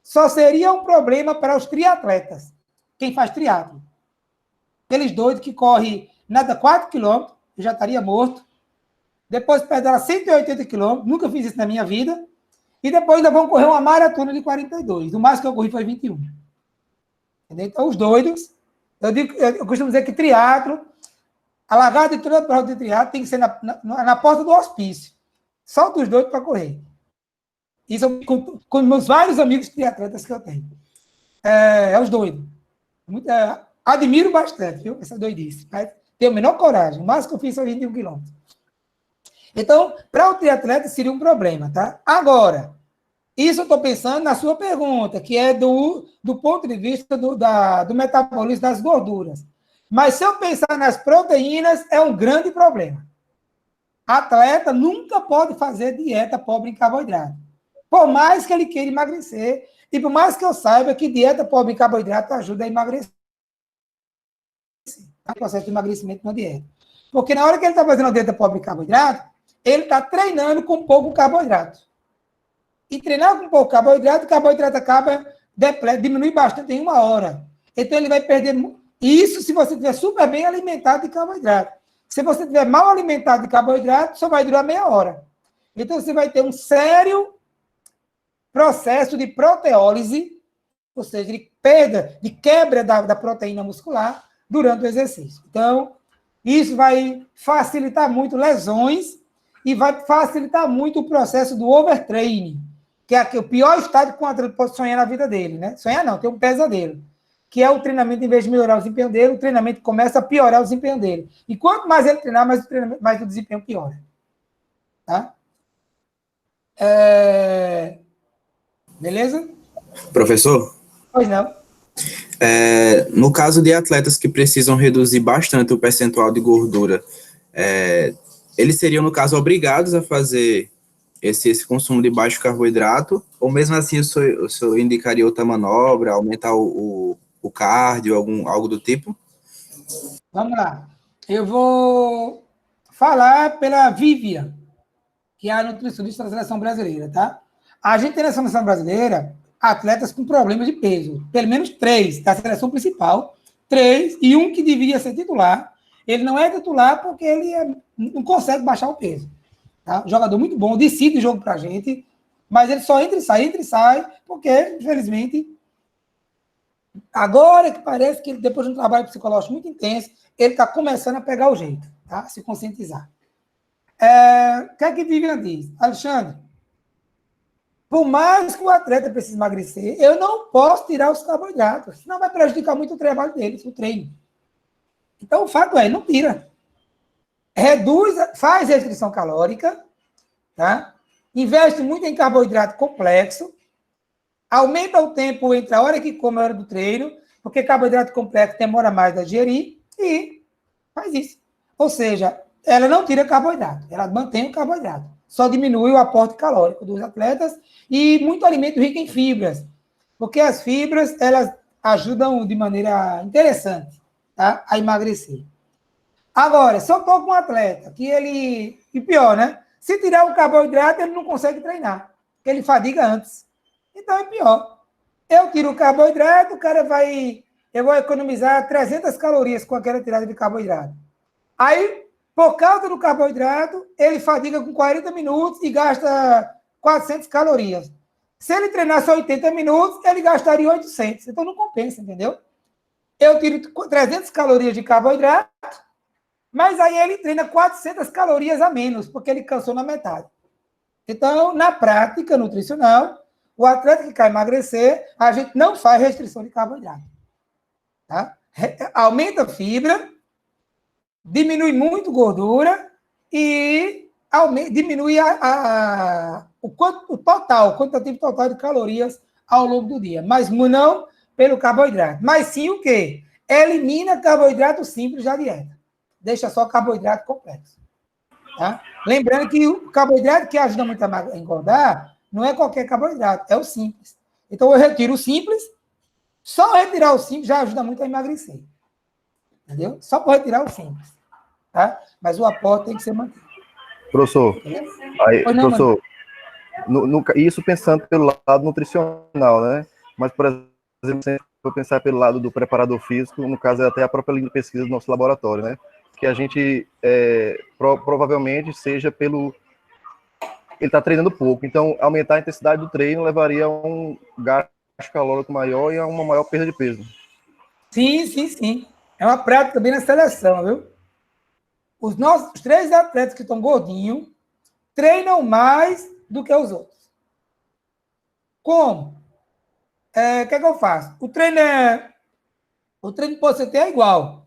só seria um problema para os triatletas, quem faz triatlo. Aqueles doidos que correm nada 4 quilômetros, eu já estaria morto. Depois pedala 180 quilômetros, nunca fiz isso na minha vida. E depois ainda vão correr uma maratona de 42. O mais que eu corri foi 21. Entendeu? Então, os doidos, eu costumo dizer que triatlo, a largada de toda a prova de triatlo tem que ser na porta do hospício. Solta os doidos para correr. Isso com meus vários amigos triatletas que eu tenho. Os doidos. Admiro bastante, viu? Essa doidice. Mas tenho a menor coragem. O máximo que eu fiz foi 21 quilômetros. Então, para o triatleta seria um problema, tá? Agora, isso eu estou pensando na sua pergunta, que é do ponto de vista do metabolismo das gorduras. Mas se eu pensar nas proteínas, é um grande problema. Atleta nunca pode fazer dieta pobre em carboidrato. Por mais que ele queira emagrecer, e por mais que eu saiba que dieta pobre em carboidrato ajuda a emagrecer. O processo de emagrecimento na dieta. Porque na hora que ele está fazendo a dieta pobre em carboidrato, ele está treinando com pouco carboidrato. E treinar com pouco carboidrato, o carboidrato acaba, diminui bastante em 1 hora. Então, ele vai perder... Isso se você estiver super bem alimentado de carboidrato. Se você estiver mal alimentado de carboidrato, só vai durar meia hora. Então, você vai ter um sério processo de proteólise, ou seja, de perda, de quebra da proteína muscular durante o exercício. Então, Isso vai facilitar muito lesões e vai facilitar muito o processo do overtraining, que é o pior estágio que um atleta pode sonhar na vida dele, né? Sonhar não, tem um pesadelo, que é o treinamento, em vez de melhorar o desempenho dele, o treinamento começa a piorar o desempenho dele. E quanto mais ele treinar, mais o desempenho piora. Tá? Beleza? Professor, Pois não. no caso de atletas que precisam reduzir bastante o percentual de gordura, eles seriam, no caso, obrigados a fazer esse consumo de baixo carboidrato, ou mesmo assim o senhor indicaria outra manobra, aumentar o cardio, algo do tipo? Vamos lá. Eu vou falar pela Vivian, que é a nutricionista da seleção brasileira, tá? A gente tem na seleção brasileira atletas com problemas de peso, pelo menos 3 da seleção principal, 3 e um que devia ser titular. Ele não é titular porque ele não consegue baixar o peso. Tá? Jogador muito bom, decide o jogo pra gente, mas ele só entra e sai, porque, infelizmente, agora que parece que ele, depois de um trabalho psicológico muito intenso, ele está começando a pegar o jeito, tá? Se conscientizar. O que é que Vivian diz? Alexandre, por mais que o atleta precise emagrecer, eu não posso tirar os carboidratos, senão vai prejudicar muito o trabalho dele, o treino. Então, o fato é, não tira. Reduz, faz restrição calórica, tá? Investe muito em carboidrato complexo, aumenta o tempo entre a hora que come e a hora do treino, porque carboidrato complexo demora mais a digerir, e faz isso. Ou seja, ela não tira carboidrato, ela mantém o carboidrato. Só diminui o aporte calórico dos atletas e muito alimento rico em fibras, porque as fibras, elas ajudam de maneira interessante, tá? A emagrecer. Agora, se eu estou com um atleta que ele... E pior, né? Se tirar o carboidrato, ele não consegue treinar, porque ele fadiga antes. Então é pior. Eu tiro o carboidrato, o cara vai... Eu vou economizar 300 calorias com aquela tirada de carboidrato. Aí, por causa do carboidrato, ele fadiga com 40 minutos e gasta 400 calorias. Se ele treinasse 80 minutos, ele gastaria 800. Então não compensa, entendeu? Eu tiro 300 calorias de carboidrato, mas aí ele treina 400 calorias a menos, porque ele cansou na metade. Então, na prática nutricional, o atleta que quer emagrecer, a gente não faz restrição de carboidrato. Tá? Aumenta a fibra, diminui muito gordura e diminui o quantitativo total de calorias ao longo do dia. Mas não pelo carboidrato. Mas sim o quê? Elimina carboidrato simples da dieta. Deixa só carboidrato complexo. Tá? Lembrando que o carboidrato que ajuda muito a engordar não é qualquer carboidrato, é o simples. Então, eu retiro o simples, só retirar o simples já ajuda muito a emagrecer. Entendeu? Só por retirar o simples. Tá? Mas o aporte tem que ser mantido. Professor, isso pensando pelo lado nutricional, né? Mas, por exemplo, se eu pensar pelo lado do preparador físico, no caso é até a própria linha de pesquisa do nosso laboratório, né? Que a gente provavelmente seja pelo... Ele está treinando pouco, então aumentar a intensidade do treino levaria a um gasto calórico maior e a uma maior perda de peso. Sim. É uma prática também na seleção, viu? Os nossos 3 atletas que estão gordinhos treinam mais do que os outros. Como? O que é que eu faço? O treino pode ser até igual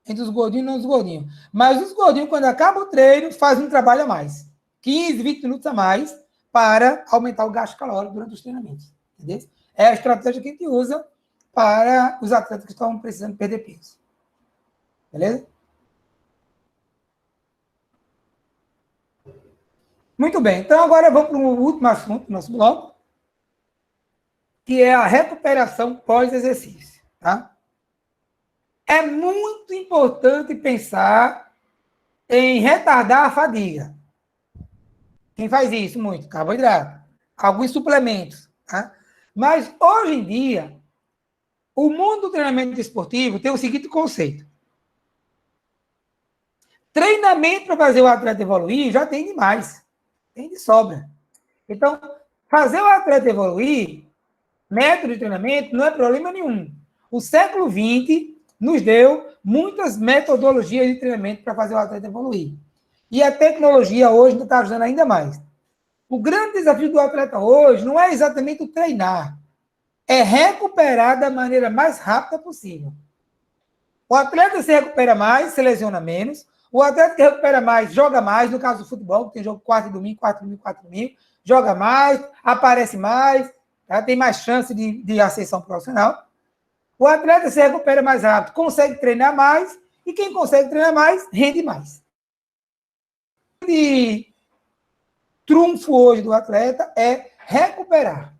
entre os gordinhos e não os gordinhos. Mas os gordinhos, quando acaba o treino, fazem um trabalho a mais. 15, 20 minutos a mais para aumentar o gasto calórico durante os treinamentos. Entendeu? É a estratégia que a gente usa para os atletas que estão precisando perder peso. Beleza? Muito bem. Então, agora vamos para o último assunto do nosso bloco, que é a recuperação pós-exercício. Tá? É muito importante pensar em retardar a fadiga. Quem faz isso? Muito. Carboidrato. Alguns suplementos. Tá? Mas, hoje em dia, o mundo do treinamento esportivo tem o seguinte conceito. Treinamento para fazer o atleta evoluir já tem demais. Tem de sobra. Então, fazer o atleta evoluir, método de treinamento, não é problema nenhum. O século XX nos deu muitas metodologias de treinamento para fazer o atleta evoluir. E a tecnologia hoje está ajudando ainda mais. O grande desafio do atleta hoje não é exatamente o treinar, é recuperar da maneira mais rápida possível. O atleta se recupera mais, se lesiona menos. O atleta que recupera mais, joga mais. No caso do futebol, que tem jogo quarto e domingo, joga mais, aparece mais, tá? Tem mais chance de ascensão profissional. O atleta se recupera mais rápido, consegue treinar mais, e quem consegue treinar mais, rende mais. O trunfo hoje do atleta é recuperar,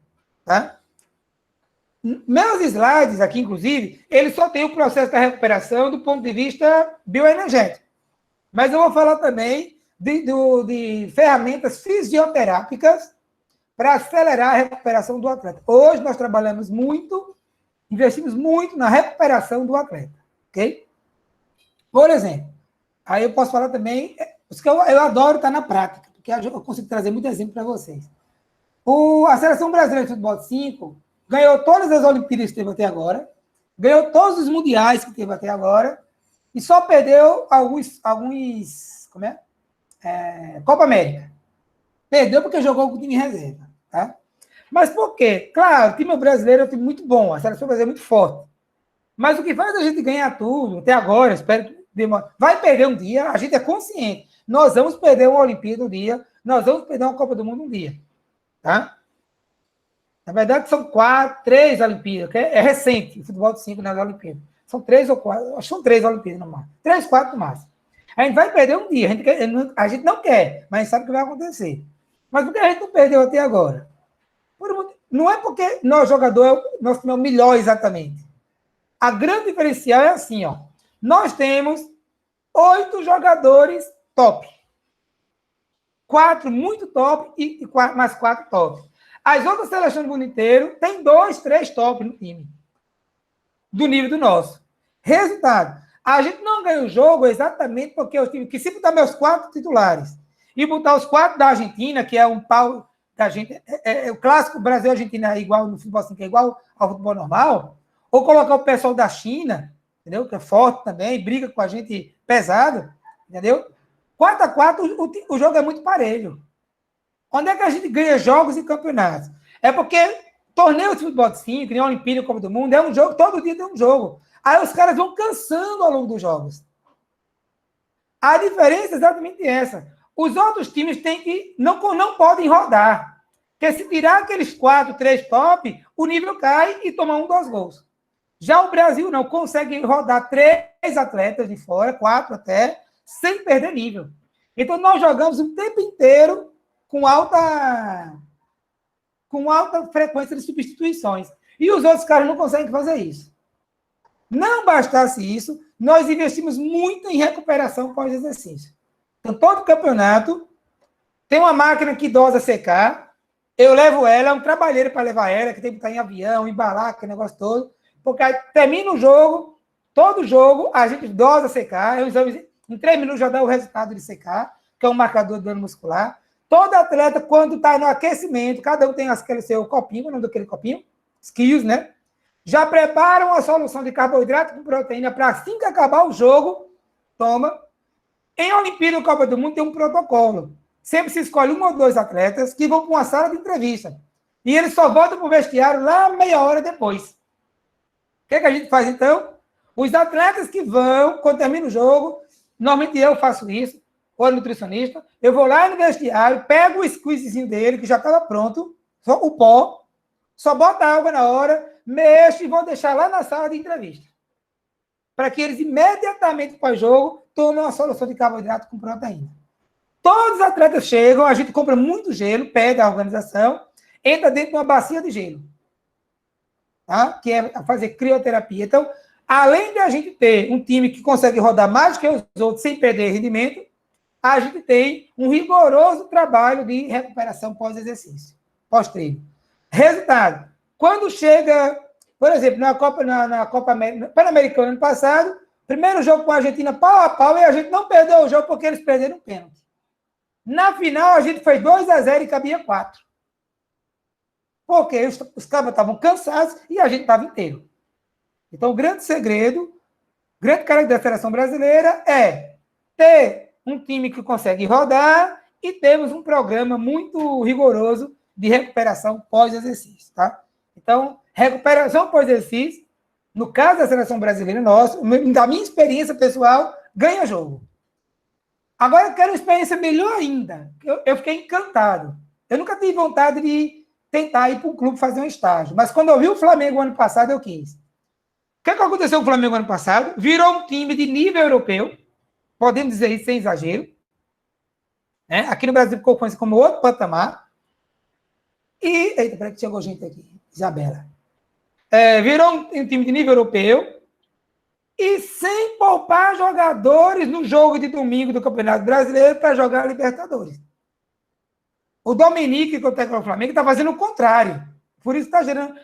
tá? Meus slides aqui, inclusive, eles só têm o processo da recuperação do ponto de vista bioenergético. Mas eu vou falar também de ferramentas fisioterápicas para acelerar a recuperação do atleta. Hoje nós trabalhamos muito, investimos muito na recuperação do atleta, ok? Por exemplo, aí eu posso falar também, porque eu adoro estar na prática, porque eu consigo trazer muito exemplo para vocês. A Seleção Brasileira de Futebol de 5 ganhou todas as Olimpíadas que teve até agora, ganhou todos os mundiais que teve até agora, e só perdeu alguns Copa América. Perdeu porque jogou com o time em reserva, tá? Mas por quê? Claro, o time brasileiro é um time muito bom, a seleção brasileira é muito forte. Mas o que faz a gente ganhar tudo, até agora, espero que vai perder um dia, a gente é consciente. Nós vamos perder uma Olimpíada um dia, nós vamos perder uma Copa do Mundo um dia, tá? Na verdade, são 3 Olimpíadas, que é recente, o futebol de 5 nas Olimpíadas. São 3 ou 4, acho que são 3 Olimpíadas no máximo. 3, 4 no máximo. A gente vai perder um dia, a gente não quer, mas sabe o que vai acontecer. Mas por que a gente não perdeu até agora? Não é porque nós, jogador, nós temos o melhor exatamente. A grande diferencial é assim, ó. Nós temos 8 jogadores top. 4 muito top e mais 4 top. As outras seleções do mundo inteiro têm 2, 3 top no time. Do nível do nosso. Resultado. A gente não ganha o jogo exatamente porque o time, que se botar meus 4 titulares e botar os 4 da Argentina, que é um pau da gente, o clássico Brasil-Argentina é igual no futebol assim, que é igual ao futebol normal, ou colocar o pessoal da China, entendeu? Que é forte também, briga com a gente pesado, entendeu? 4-4, o jogo é muito parelho. Onde é que a gente ganha jogos e campeonatos? É porque torneio de futebol de 5, nem Olimpíada, Copa do Mundo, é um jogo, todo dia tem um jogo. Aí os caras vão cansando ao longo dos jogos. A diferença é exatamente essa. Os outros times não podem rodar. Porque se tirar aqueles 4, 3 top, o nível cai e toma 1, 2 gols. Já o Brasil não consegue rodar 3 atletas de fora, 4 até, sem perder nível. Então nós jogamos o tempo inteiro com alta frequência de substituições. E os outros caras não conseguem fazer isso. Não bastasse isso, nós investimos muito em recuperação pós-exercício. Então, todo campeonato tem uma máquina que dosa secar, eu levo ela, é um trabalheiro para levar ela, que tem que estar em avião, embalar, aquele negócio todo, porque aí termina o jogo, todo jogo, a gente dosa secar, em 3 minutos já dá o resultado de secar, que é um marcador de dano muscular. Todo atleta, quando está no aquecimento, cada um tem aquele seu copinho, o nome daquele copinho, skills, né? Já preparam a solução de carboidrato com proteína para assim que acabar o jogo, toma. Em Olimpíada e Copa do Mundo tem um protocolo. Sempre se escolhe 1 ou 2 atletas que vão para uma sala de entrevista. E eles só voltam para o vestiário lá meia hora depois. O que a gente faz, então? Os atletas que vão, quando termina o jogo, normalmente eu faço isso, ou a nutricionista, eu vou lá no vestiário, pego o squeezezinho dele, que já estava pronto, só o pó, só bota água na hora, mexo e vou deixar lá na sala de entrevista. Para que eles imediatamente pós-jogo tomem uma solução de carboidrato com proteína. Todos os atletas chegam, a gente compra muito gelo, pede a organização, entra dentro de uma bacia de gelo. Tá? Que é fazer crioterapia. Então, além de a gente ter um time que consegue rodar mais que os outros sem perder rendimento, a gente tem um rigoroso trabalho de recuperação pós-exercício, pós-treino. Resultado, quando chega, por exemplo, na Copa Pan-Americana ano passado, primeiro jogo com a Argentina pau a pau, e a gente não perdeu o jogo porque eles perderam o pênalti. Na final, a gente fez 2-0 e cabia 4. Porque os caras estavam cansados e a gente estava inteiro. Então, o grande segredo grande característica da seleção brasileira é ter um time que consegue rodar e temos um programa muito rigoroso de recuperação pós-exercício, tá? Então, recuperação pós-exercício, no caso da seleção brasileira, da minha experiência pessoal, ganha jogo. Agora eu quero uma experiência melhor ainda. Eu fiquei encantado. Eu nunca tive vontade de tentar ir para um clube fazer um estágio, mas quando eu vi o Flamengo ano passado, eu quis. O que aconteceu com o Flamengo ano passado? Virou um time de nível europeu, podemos dizer isso sem exagero. Né? Aqui no Brasil ficou conhecido como outro patamar. E... Eita, peraí que chegou gente aqui. Isabela. Virou um time de nível europeu e sem poupar jogadores no jogo de domingo do Campeonato Brasileiro para jogar a Libertadores. O Dominique, que é o técnico do Flamengo, está fazendo o contrário. Por isso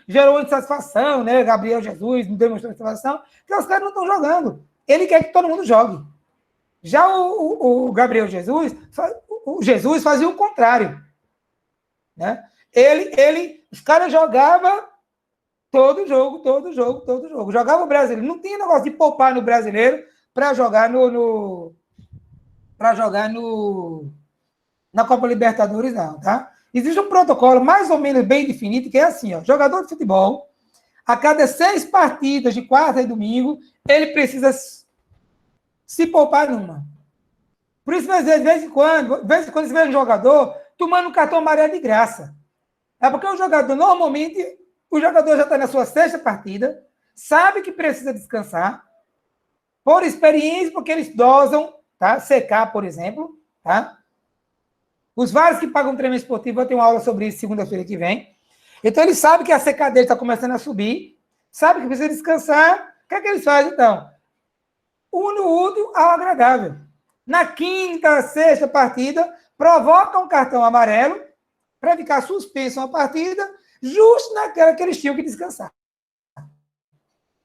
gerou insatisfação, né? Gabriel Jesus não demonstrou insatisfação, porque os caras não estão jogando. Ele quer que todo mundo jogue. Já o Gabriel Jesus, o Jesus fazia o contrário. Né? Os caras jogavam todo jogo. Jogava o brasileiro. Não tinha negócio de poupar no brasileiro para jogar na Copa Libertadores, não, tá? Existe um protocolo mais ou menos bem definido, que é assim, ó, jogador de futebol, a cada 6 partidas de quarta e domingo, ele precisa se poupar numa. Por isso, às vezes, de vez em quando você vê um jogador tomando um cartão amarelo de graça. É porque o jogador, normalmente, o jogador já está na sua 6ª partida, sabe que precisa descansar, por experiência, porque eles dosam, tá? CK, por exemplo, tá? Os vários que pagam treino esportivo, eu tenho uma aula sobre isso segunda-feira que vem. Então, eles sabem que a CK dele está começando a subir, sabe que precisa descansar. O que é que eles fazem, então? Une o útil ao agradável. Na 5ª, 6ª partida, provoca um cartão amarelo para ficar suspenso uma partida, justo naquela que eles tinham que descansar.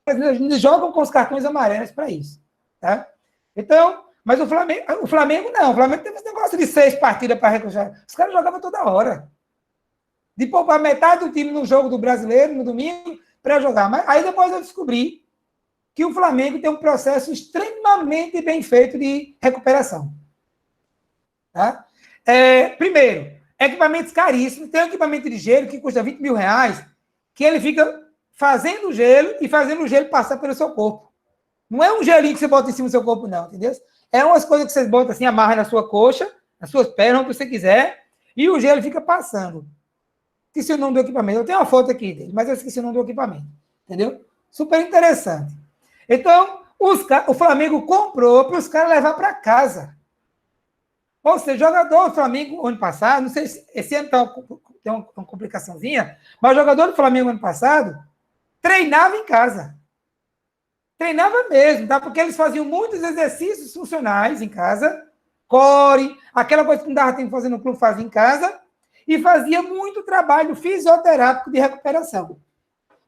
Eles jogam com os cartões amarelos para isso. Tá? Então, mas o Flamengo não. O Flamengo tem esse negócio de 6 partidas para recuperar. Os caras jogavam toda hora. De poupar metade do time no jogo do brasileiro, no domingo, para jogar. Mas aí depois eu descobri que o Flamengo tem um processo extremamente bem feito de recuperação. Tá? Primeiro, equipamentos caríssimos. Tem um equipamento de gelo que custa R$20 mil, que ele fica fazendo gelo e fazendo o gelo passar pelo seu corpo. Não é um gelinho que você bota em cima do seu corpo, não, entendeu? É umas coisas que você bota assim, amarra na sua coxa, nas suas pernas, onde você quiser, e o gelo fica passando. Esqueci o nome do equipamento. Eu tenho uma foto aqui dele, mas eu esqueci o nome do equipamento. Entendeu? Super interessante. Então, o Flamengo comprou para os caras levar para casa. Ou seja, jogador do Flamengo ano passado, não sei se esse ano tem uma complicaçãozinha, mas o jogador do Flamengo ano passado treinava em casa. Treinava mesmo, tá? Porque eles faziam muitos exercícios funcionais em casa, core, aquela coisa que não dava tempo de fazer no clube, fazia em casa, e fazia muito trabalho fisioterápico de recuperação.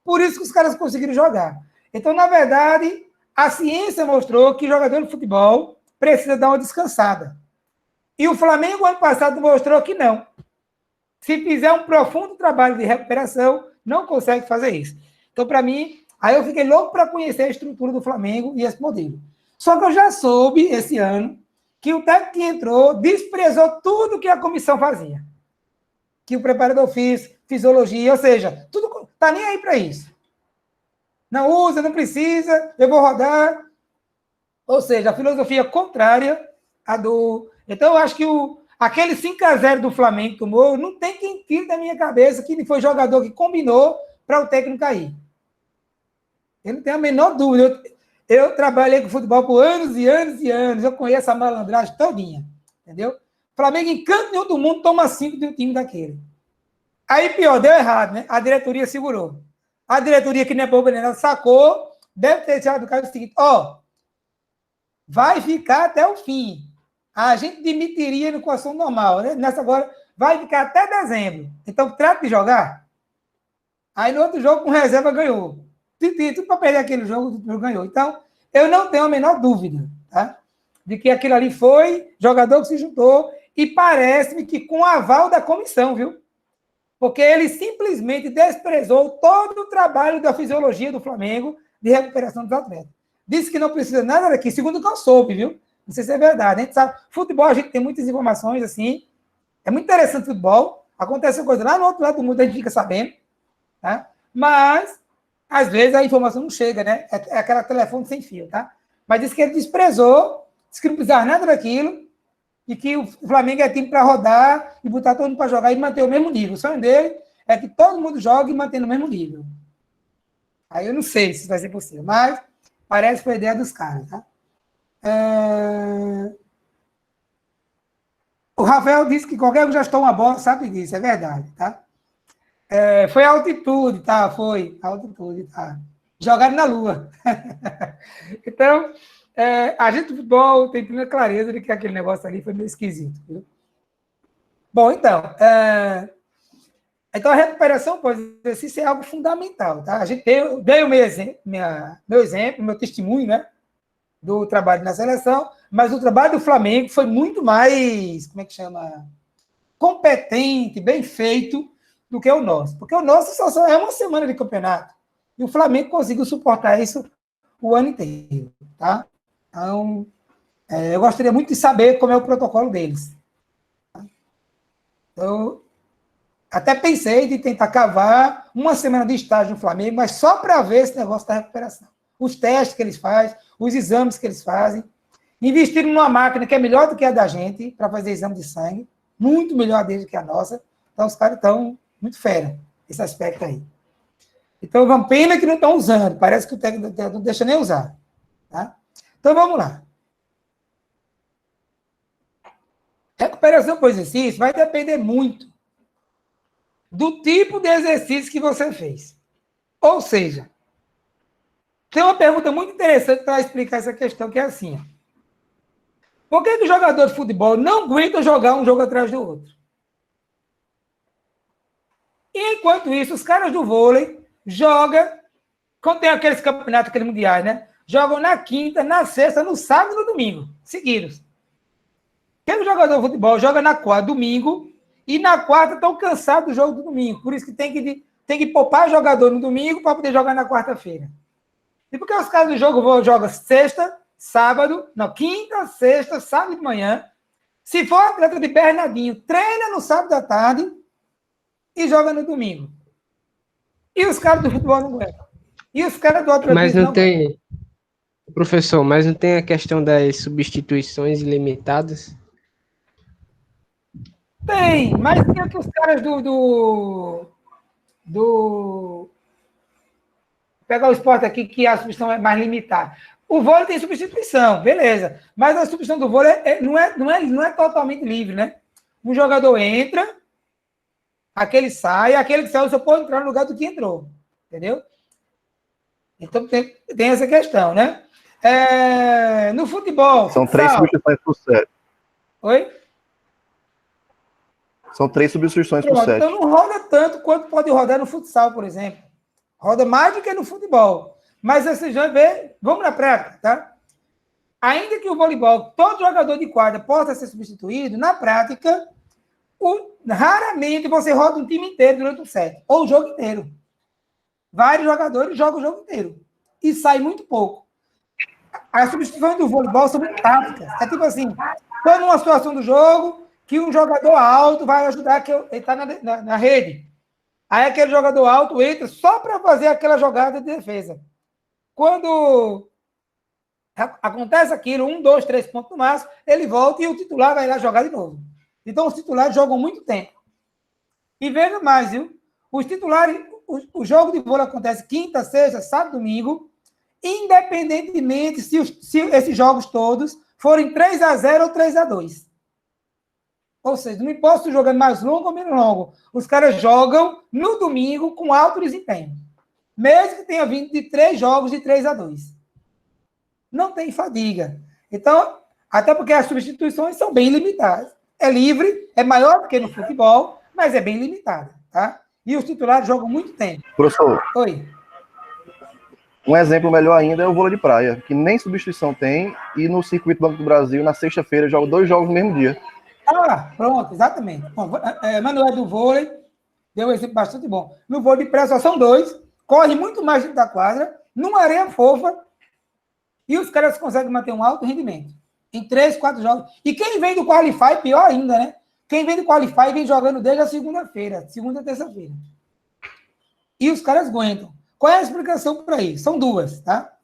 Por isso que os caras conseguiram jogar. Então, na verdade, a ciência mostrou que jogador de futebol precisa dar uma descansada. E o Flamengo, ano passado, mostrou que não. Se fizer um profundo trabalho de recuperação, não consegue fazer isso. Então, para mim, aí eu fiquei louco para conhecer a estrutura do Flamengo e esse modelo. Só que eu já soube, esse ano, que o técnico que entrou desprezou tudo que a comissão fazia. Que o preparador fez, fisiologia, ou seja, tudo tá nem aí para isso. Não usa, não precisa, eu vou rodar. Ou seja, a filosofia contrária à do... Então, eu acho que aquele 5-0 do Flamengo tomou, não tem quem tire da minha cabeça que foi jogador que combinou para o técnico cair. Eu não tenho a menor dúvida. Eu trabalhei com futebol por anos e anos e anos. Eu conheço a malandragem todinha. Entendeu? O Flamengo, em canto nenhum do mundo, toma 5 de um time daquele. Aí, pior, deu errado, né? A diretoria segurou. A diretoria, que nem é boba nem nada, sacou, deve ter tirado o cara o seguinte, vai ficar até o fim. A gente demitiria no equação normal, né? Nessa agora, vai ficar até dezembro. Então, trata de jogar. Aí, no outro jogo, com reserva, ganhou. Tudo para perder aquele jogo, ganhou. Então, eu não tenho a menor dúvida, tá? De que aquilo ali foi jogador que se juntou e parece-me que com o aval da comissão, viu? Porque ele simplesmente desprezou todo o trabalho da fisiologia do Flamengo de recuperação dos atletas. disse que não precisa nada daqui, segundo o que eu soube, viu? Não sei se é verdade. A gente sabe, futebol, a gente tem muitas informações, assim, é muito interessante o futebol, acontece coisa lá no outro lado do mundo, a gente fica sabendo, tá? Mas, às vezes, a informação não chega, né? É aquela telefone sem fio, tá? Mas disse que ele desprezou, disse que não precisava nada daquilo, e que o Flamengo é time para rodar e botar todo mundo para jogar e manter o mesmo nível. O sonho dele é que todo mundo jogue e mantenha o mesmo nível. Aí eu não sei se vai ser possível, mas parece que foi a ideia dos caras, tá? O Rafael disse que qualquer gestão uma bola sabe disso, é verdade, tá? Foi a altitude, tá? Foi a altitude, tá? Jogaram na lua. Então, a gente do futebol tem plena clareza de que aquele negócio ali foi meio esquisito, viu? Bom, então, então a recuperação pós-exercício é algo fundamental, tá? A gente dei o meu exemplo, meu testemunho, né? Do trabalho na seleção, mas o trabalho do Flamengo foi muito mais, como é que chama? Competente, bem feito do que o nosso. Porque o nosso só é uma semana de campeonato. E o Flamengo conseguiu suportar isso o ano inteiro, tá? Então, eu gostaria muito de saber como é o protocolo deles. Então, até pensei de tentar cavar uma semana de estágio no Flamengo, mas só para ver esse negócio da recuperação. Os testes que eles fazem, os exames que eles fazem, investiram numa máquina que é melhor do que a da gente, para fazer exame de sangue, muito melhor do que a nossa. Então, os caras estão muito fera, esse aspecto aí. Então, uma pena que não estão usando, parece que o técnico não deixa nem usar. Tá? Então, vamos lá. Recuperação por exercício vai depender muito do tipo de exercício que você fez. Ou seja, tem uma pergunta muito interessante para explicar essa questão, que é assim. Por que o jogador de futebol não aguenta jogar um jogo atrás do outro? E, enquanto isso, os caras do vôlei jogam, quando tem aqueles campeonatos, aqueles mundiais, né? Jogam na quinta, na sexta, no sábado e no domingo, seguidos. Aquele jogador de futebol joga na quarta, domingo, e na quarta estão cansados do jogo do domingo. Por isso que tem que poupar jogador no domingo para poder jogar na quarta-feira. E porque os caras do jogo jogam sexta, sábado, não, quinta, sexta, sábado de manhã. Se for atleta de Bernardinho, treina no sábado à tarde e joga no domingo. E os caras do futebol não aguentam. E os caras do outro Mas não tem, professor, mas não tem a questão das substituições ilimitadas? Tem, mas tem que os caras pegar o esporte aqui, que a substituição é mais limitada. O vôlei tem substituição, beleza. Mas a substituição do vôlei não é totalmente livre, né? Um jogador entra, aquele sai, aquele que saiu só pode entrar no lugar do que entrou. Entendeu? Então tem essa questão, né? No futebol... São 3 substituições por set. Oi? São 3 substituições por set. Então não roda tanto quanto pode rodar no futsal, por exemplo. Roda mais do que no futebol. Mas você já vê... Vamos na prática, tá? Ainda que o voleibol, todo jogador de quadra possa ser substituído, na prática, raramente você roda um time inteiro durante um set. Ou o jogo inteiro. Vários jogadores jogam o jogo inteiro. E sai muito pouco. As substituições do voleibol são muito táticas. É tipo assim, estou numa situação do jogo que um jogador alto vai ajudar que ele está na rede. Aí aquele jogador alto entra só para fazer aquela jogada de defesa. Quando acontece aquilo, 1, 2, 3 pontos no máximo, ele volta e o titular vai lá jogar de novo. Então, os titulares jogam muito tempo. E veja mais, viu? Os titulares, o jogo de vôlei acontece quinta, sexta, sábado, domingo, independentemente se esses jogos todos forem 3-0 ou 3-2. Ou seja, não importa se o jogo é mais longo ou menos longo. Os caras jogam no domingo com alto desempenho. Mesmo que tenha vindo de 3 jogos de 3-2. Não tem fadiga. Então, até porque as substituições são bem limitadas. É livre, é maior do que no futebol, mas é bem limitada, tá? E os titulares jogam muito tempo. Professor, Oi. um exemplo melhor ainda é o vôlei de praia, que nem substituição tem, e no Circuito Banco do Brasil, na sexta-feira, joga 2 jogos no mesmo dia. Ah, pronto, exatamente. Bom, Manuel do vôlei deu um exemplo bastante bom. No vôlei de praia só são 2, corre muito mais dentro da quadra, numa areia fofa, E os caras conseguem manter um alto rendimento em 3, 4 jogos. E quem vem do Qualify, pior ainda, né? Quem vem do Qualify vem jogando desde a segunda-feira, segunda, terça-feira. E os caras aguentam. Qual é a explicação para isso? São duas, tá?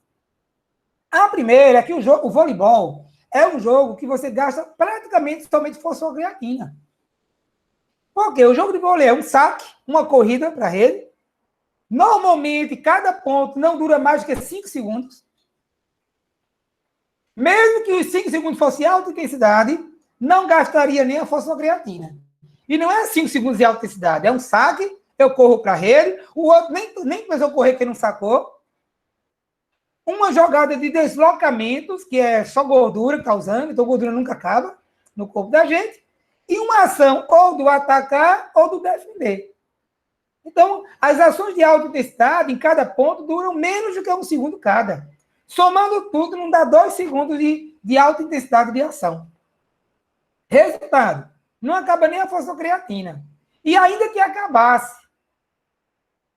A primeira é que o voleibol é um jogo que você gasta praticamente somente fosfocreatina. Por quê? O jogo de vôlei é um saque, uma corrida para a rede. Normalmente, cada ponto não dura mais do que 5 segundos. Mesmo que os 5 segundos fossem alta intensidade, não gastaria nem a fosfocreatina. E não é 5 segundos de alta intensidade, é um saque, eu corro para a rede, o outro nem precisou correr que não sacou. Uma jogada de deslocamentos, que é só gordura causando, então gordura nunca acaba no corpo da gente, e uma ação ou do atacar ou do defender. Então, as ações de alta intensidade, em cada ponto, duram menos do que 1 segundo cada. Somando tudo, não dá 2 segundos de alta intensidade de ação. Resultado, não acaba nem a fosfocreatina. E ainda que acabasse,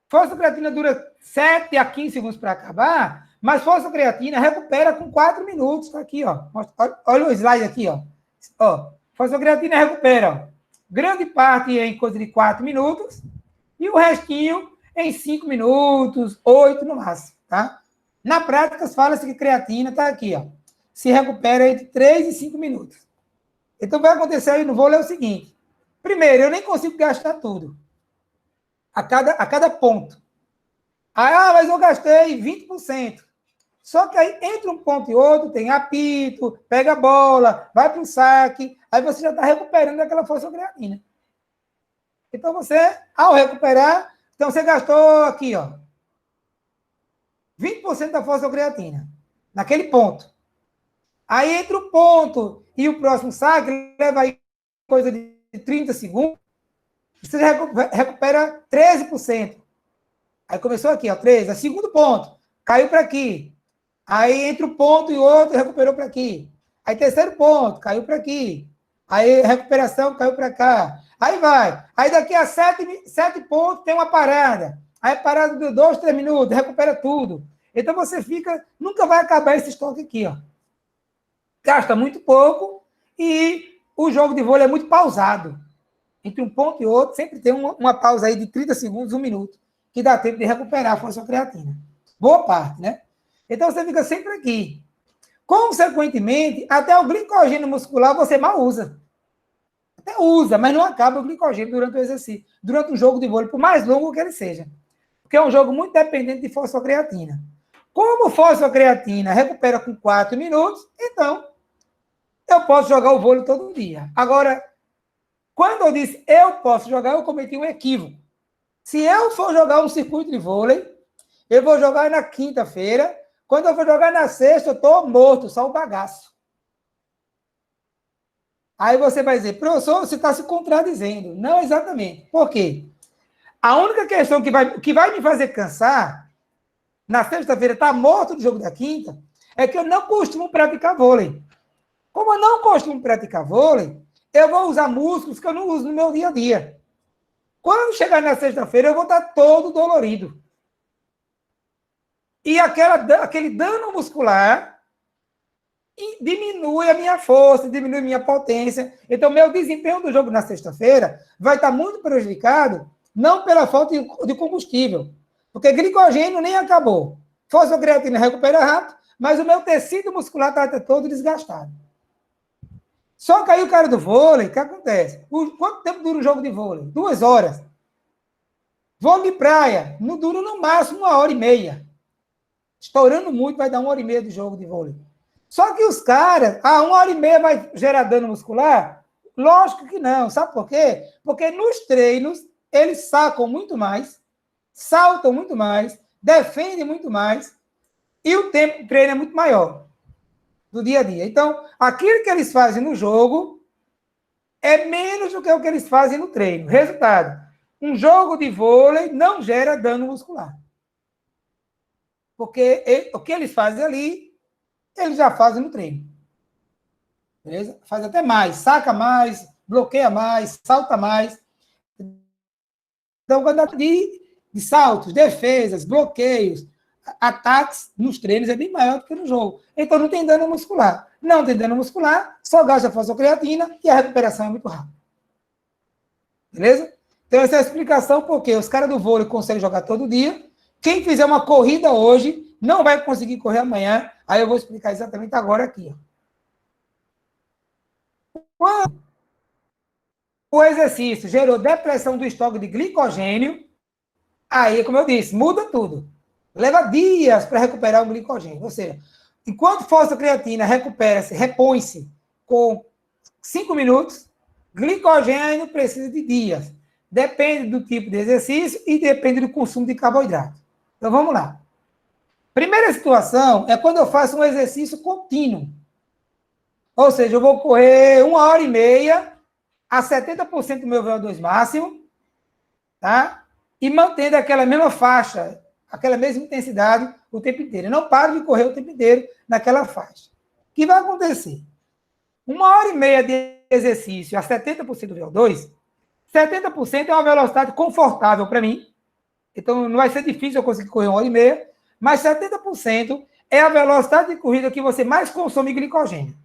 fosfocreatina dura 7 a 15 segundos para acabar, mas fosfocreatina recupera com 4 minutos. Tá aqui, ó. Olha o slide aqui, ó. Fosfocreatina recupera, ó, grande parte em coisa de 4 minutos e o restinho em 5 minutos, 8 no máximo, tá? Na prática, fala-se que creatina tá aqui, ó. Se recupera entre 3 e 5 minutos. Então, vai acontecer aí no vôlei é o seguinte. Primeiro, eu nem consigo gastar tudo. A cada ponto. Mas eu gastei 20%. Só que aí, entre um ponto e outro, tem apito, pega a bola, vai para o saque, aí você já está recuperando aquela fosfocreatina. Então, você, ao recuperar, então você gastou aqui, ó, 20% da fosfocreatina, naquele ponto. Aí, entre o ponto e o próximo saque, leva aí coisa de 30 segundos, você recupera 13%. Aí começou aqui, ó, 13. Aí, segundo ponto, caiu para aqui. Aí, entre o ponto e o outro, recuperou para aqui. Aí, terceiro ponto, caiu para aqui. Aí, recuperação, caiu para cá. Aí vai. Aí, daqui a 7 pontos, tem uma parada. Aí, parada de 2, 3 minutos, recupera tudo. Então, você fica... Nunca vai acabar esse estoque aqui, ó. Gasta muito pouco e o jogo de vôlei é muito pausado. Entre um ponto e outro, sempre tem uma pausa aí de 30 segundos, 1 minuto, que dá tempo de recuperar a fosfocreatina. Boa parte, né? Então, você fica sempre aqui. Consequentemente, até o glicogênio muscular você mal usa. Até usa, mas não acaba o glicogênio durante o exercício, durante um jogo de vôlei, por mais longo que ele seja. Porque é um jogo muito dependente de fosfocreatina. Como fosfocreatina recupera com 4 minutos, então, eu posso jogar o vôlei todo dia. Agora, quando eu disse eu posso jogar, eu cometi um equívoco. Se eu for jogar um circuito de vôlei, eu vou jogar na quinta-feira. Quando eu for jogar na sexta, eu estou morto, só o bagaço. Aí você vai dizer, professor, você está se contradizendo. Não exatamente. Por quê? A única questão que vai me fazer cansar, na sexta-feira, estar morto no jogo da quinta, é que eu não costumo praticar vôlei. Como eu não costumo praticar vôlei, eu vou usar músculos que eu não uso no meu dia a dia. Quando chegar na sexta-feira, eu vou estar todo dolorido. E aquele dano muscular diminui a minha força, diminui a minha potência. Então, meu desempenho do jogo na sexta-feira vai estar muito prejudicado, não pela falta de combustível, porque glicogênio nem acabou. Fosfocreatina recupera rápido, mas o meu tecido muscular está todo desgastado. Só que aí o cara do vôlei, o que acontece? Quanto tempo dura um jogo de vôlei? 2 horas. Vôlei de praia, não dura no máximo 1h30. Estourando muito, vai dar 1h30 de jogo de vôlei. Só que os caras, 1h30 vai gerar dano muscular? Lógico que não. Sabe por quê? Porque nos treinos, eles sacam muito mais, saltam muito mais, defendem muito mais, e o tempo de treino é muito maior do dia a dia. Então, aquilo que eles fazem no jogo é menos do que o que eles fazem no treino. Resultado, um jogo de vôlei não gera dano muscular. Porque o que eles fazem ali, eles já fazem no treino. Beleza? Faz até mais, saca mais, bloqueia mais, salta mais. Então, quando de saltos, defesas, bloqueios, ataques nos treinos é bem maior do que no jogo. Então não tem dano muscular. Não tem dano muscular, só gasta fosfocreatina e a recuperação é muito rápida. Beleza? Então essa é a explicação porque os caras do vôlei conseguem jogar todo dia. Quem fizer uma corrida hoje não vai conseguir correr amanhã. Aí eu vou explicar exatamente agora aqui. Quando o exercício gerou depressão do estoque de glicogênio, aí, como eu disse, muda tudo. Leva dias para recuperar o glicogênio. Ou seja, enquanto fosfocreatina recupera-se, repõe-se com 5 minutos, glicogênio precisa de dias. Depende do tipo de exercício e depende do consumo de carboidrato. Então, vamos lá. Primeira situação é quando eu faço um exercício contínuo. Ou seja, eu vou correr 1h30 a 70% do meu VO2 máximo, tá? E mantendo aquela mesma faixa, aquela mesma intensidade o tempo inteiro. Eu não paro de correr o tempo inteiro naquela faixa. O que vai acontecer? 1h30 de exercício a 70% do VO2, 70% é uma velocidade confortável para mim. Então, não vai ser difícil eu conseguir correr 1h30, mas 70% é a velocidade de corrida que você mais consome glicogênio.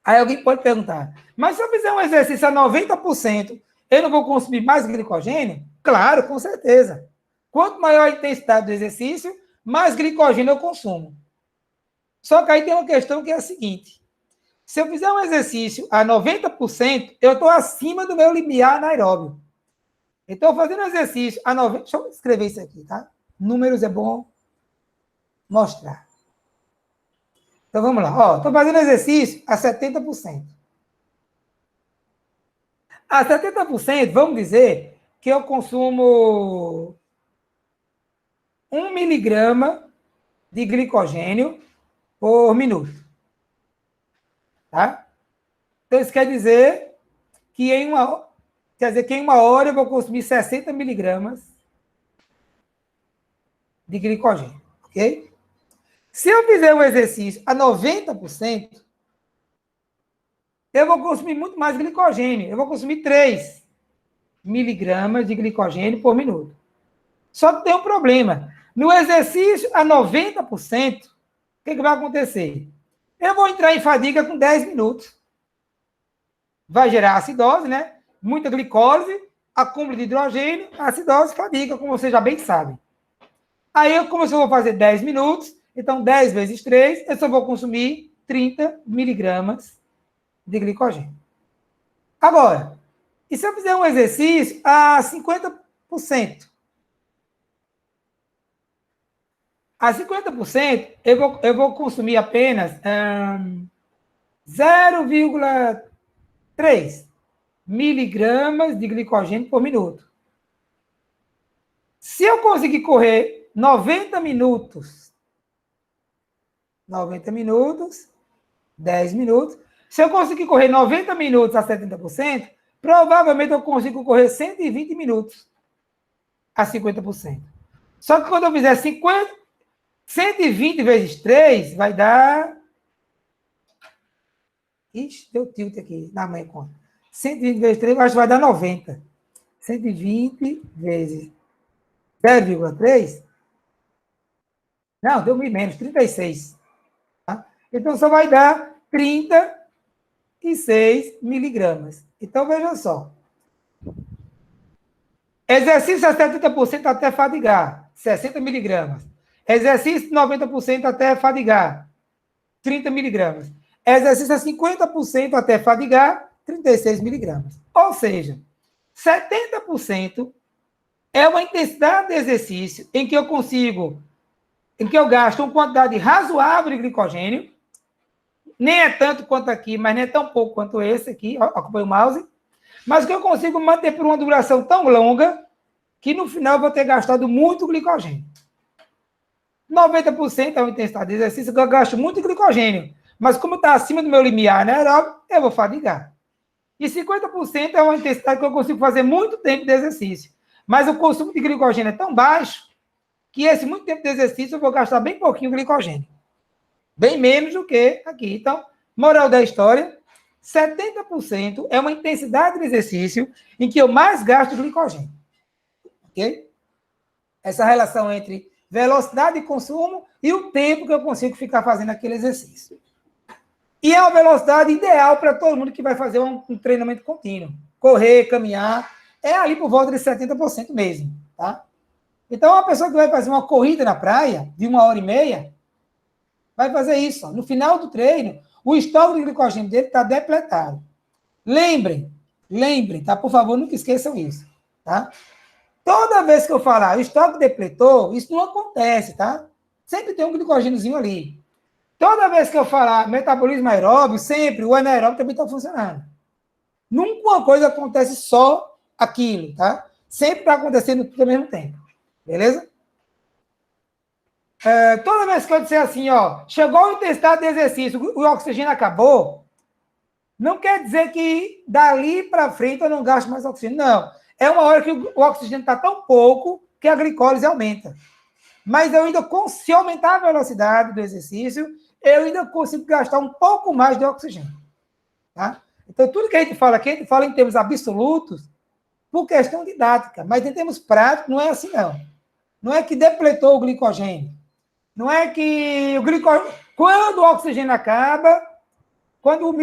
Aí alguém pode perguntar, mas se eu fizer um exercício a 90%, eu não vou consumir mais glicogênio? Claro, com certeza. Quanto maior a intensidade do exercício, mais glicogênio eu consumo. Só que aí tem uma questão que é a seguinte. Se eu fizer um exercício a 90%, eu estou acima do meu limiar anaeróbio. Então, fazendo um exercício a 90%... Deixa eu escrever isso aqui, tá? Números é bom mostrar. Então, vamos lá. Estou fazendo exercício a 70%. A 70%, vamos dizer que eu consumo 1 miligrama de glicogênio por minuto. Tá? Então, isso quer dizer que em uma hora eu vou consumir 60 miligramas de glicogênio. Ok? Se eu fizer um exercício a 90%, eu vou consumir muito mais glicogênio. Eu vou consumir 3 miligramas de glicogênio por minuto. Só que tem um problema. No exercício a 90%, o que vai acontecer? Eu vou entrar em fadiga com 10 minutos. Vai gerar acidose, né? Muita glicose, acúmulo de hidrogênio, acidose, fadiga, como vocês já bem sabem. Aí, como eu vou fazer 10 minutos, então 10 vezes 3, eu só vou consumir 30 miligramas de glicogênio. Agora, e se eu fizer um exercício a 50%? A 50%, eu vou consumir apenas 0,3 miligramas de glicogênio por minuto. Se eu conseguir correr 90 minutos, 10 minutos, se eu conseguir correr 90 minutos a 70%, provavelmente eu consigo correr 120 minutos a 50%. Só que quando eu fizer 120 vezes 3, vai dar... Ixi, deu tilt aqui na minha conta. 120 vezes 3, eu acho que vai dar 90. 120 vezes 0,3? Não, deu menos, 36. Tá? Então, só vai dar 36 miligramas. Então, veja só. Exercício a 70% até fadigar, 60 miligramas. Exercício 90% até fadigar, 30 miligramas. Exercício a 50% até fadigar, 36 miligramas. Ou seja, 70% é uma intensidade de exercício em que eu gasto uma quantidade razoável de glicogênio, nem é tanto quanto aqui, mas nem é tão pouco quanto esse aqui, acompanha o mouse, mas que eu consigo manter por uma duração tão longa que no final eu vou ter gastado muito glicogênio. 90% é uma intensidade de exercício que eu gasto muito glicogênio, mas como está acima do meu limiar anaeróbico, eu vou fadigar. E 50% é uma intensidade que eu consigo fazer muito tempo de exercício, mas o consumo de glicogênio é tão baixo que esse muito tempo de exercício eu vou gastar bem pouquinho glicogênio. Bem menos do que aqui. Então, moral da história, 70% é uma intensidade de exercício em que eu mais gasto glicogênio. Ok? Essa relação entre velocidade de consumo e o tempo que eu consigo ficar fazendo aquele exercício. E é uma velocidade ideal para todo mundo que vai fazer um treinamento contínuo. Correr, caminhar, é ali por volta de 70% mesmo, tá? Então, uma pessoa que vai fazer uma corrida na praia, de 1h30, vai fazer isso. Ó. No final do treino, o estoque de glicogênio dele está depletado. Lembrem, tá? Por favor, nunca esqueçam isso, tá? Toda vez que eu falar o estoque depletou, isso não acontece, tá? Sempre tem um glicogêniozinho ali. Toda vez que eu falar metabolismo aeróbio, sempre o anaeróbio também está funcionando. Nunca uma coisa acontece só aquilo, tá? Sempre está acontecendo tudo ao mesmo tempo. Beleza? Toda vez que eu disser assim, ó, chegou a intensidade de exercício, o oxigênio acabou, não quer dizer que dali para frente eu não gasto mais oxigênio, não. É uma hora que o oxigênio está tão pouco que a glicólise aumenta. Mas eu ainda, se aumentar a velocidade do exercício, eu ainda consigo gastar um pouco mais de oxigênio. Tá? Então, tudo que a gente fala aqui, a gente fala em termos absolutos, por questão didática, mas em termos práticos, não é assim, não. Não é que depletou o glicogênio. Não é que o glicogênio... Quando o oxigênio acaba, quando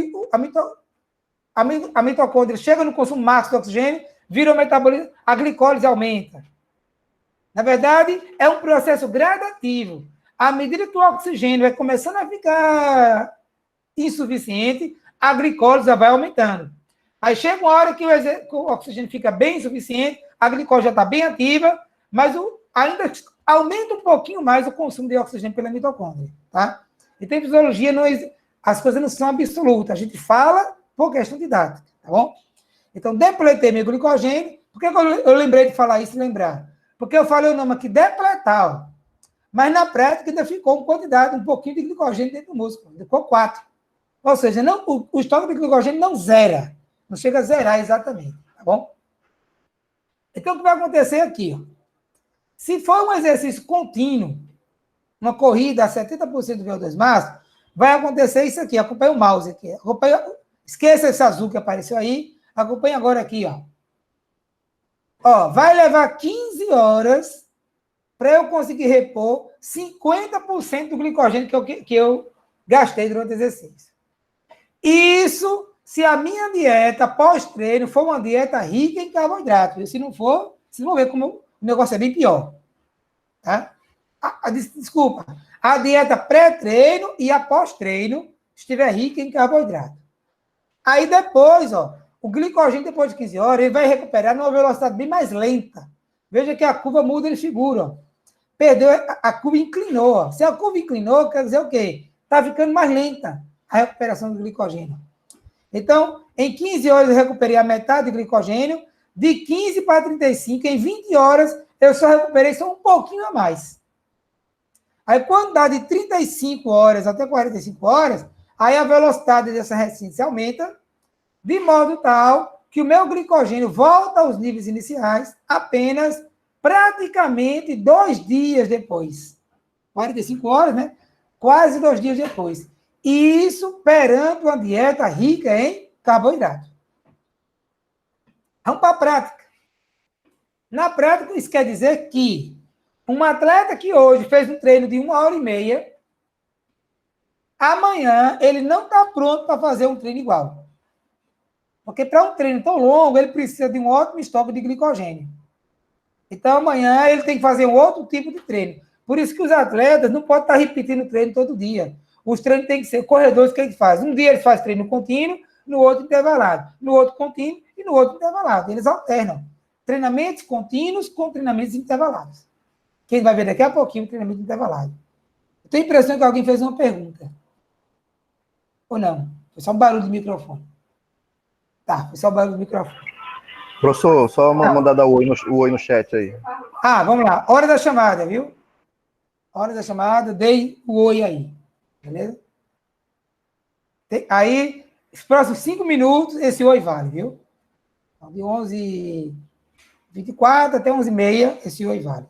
a mitocôndria chega no consumo máximo de oxigênio, vira o metabolismo, a glicólise aumenta. Na verdade, é um processo gradativo. À medida que o oxigênio vai começando a ficar insuficiente, a glicólise já vai aumentando. Aí chega uma hora que o oxigênio fica bem insuficiente, a glicólise já está bem ativa, mas ainda aumenta um pouquinho mais o consumo de oxigênio pela mitocôndria. Tá? Então, em fisiologia, as coisas não são absolutas. A gente fala por questão didática. Tá bom? Então, depletei meu glicogênio. Por que eu lembrei de falar isso e lembrar? Porque eu falei o nome aqui, depletar. Ó. Mas na prática ainda ficou uma quantidade, um pouquinho de glicogênio dentro do músculo. Ficou 4. Ou seja, não, o estoque de glicogênio não zera. Não chega a zerar exatamente. Tá bom? Então, o que vai acontecer aqui? Ó? Se for um exercício contínuo, uma corrida a 70% do VO2 máximo, vai acontecer isso aqui. Acompanha o mouse aqui. Esqueça esse azul que apareceu aí. Acompanha agora aqui, ó. Ó, vai levar 15 horas para eu conseguir repor 50% do glicogênio que eu gastei durante o exercício. Isso se a minha dieta pós-treino for uma dieta rica em carboidrato. Se não for, vocês vão ver como o negócio é bem pior. Tá? Desculpa. A dieta pré-treino e a pós-treino estiver rica em carboidrato. Aí depois, ó, o glicogênio, depois de 15 horas, ele vai recuperar numa velocidade bem mais lenta. Veja que a curva muda de figura. Ó. Perdeu, a curva inclinou. Ó. Se a curva inclinou, quer dizer o quê? Está ficando mais lenta a recuperação do glicogênio. Então, em 15 horas eu recuperei a metade do glicogênio, de 15 para 35, em 20 horas eu só recuperei só um pouquinho a mais. Aí, quando dá de 35 horas até 45 horas, aí a velocidade dessa resistência aumenta, de modo tal que o meu glicogênio volta aos níveis iniciais apenas praticamente 2 dias depois. 45 horas, né? Quase 2 dias depois. E isso perante uma dieta rica em carboidrato. Vamos para a prática. Na prática, isso quer dizer que um atleta que hoje fez um treino de 1h30, amanhã ele não está pronto para fazer um treino igual. Porque para um treino tão longo, ele precisa de um ótimo estoque de glicogênio. Então, amanhã ele tem que fazer um outro tipo de treino. Por isso que os atletas não podem estar repetindo o treino todo dia. Os treinos têm que ser corredores que a gente faz. Um dia ele faz treino contínuo, no outro intervalado. No outro contínuo e no outro intervalado. Eles alternam. Treinamentos contínuos com treinamentos intervalados. Quem vai ver daqui a pouquinho o treinamento intervalado. Eu tenho a impressão que alguém fez uma pergunta. Ou não? Foi só um barulho do microfone. Tá, foi só o barulho do microfone. Professor, só mandar dar o oi no chat aí. Ah, vamos lá. Hora da chamada, viu? Hora da chamada, dei o oi aí. Beleza? Aí, os próximos 5 minutos, esse oi vale, viu? Então, de 11h24 até 11h30, esse oi vale.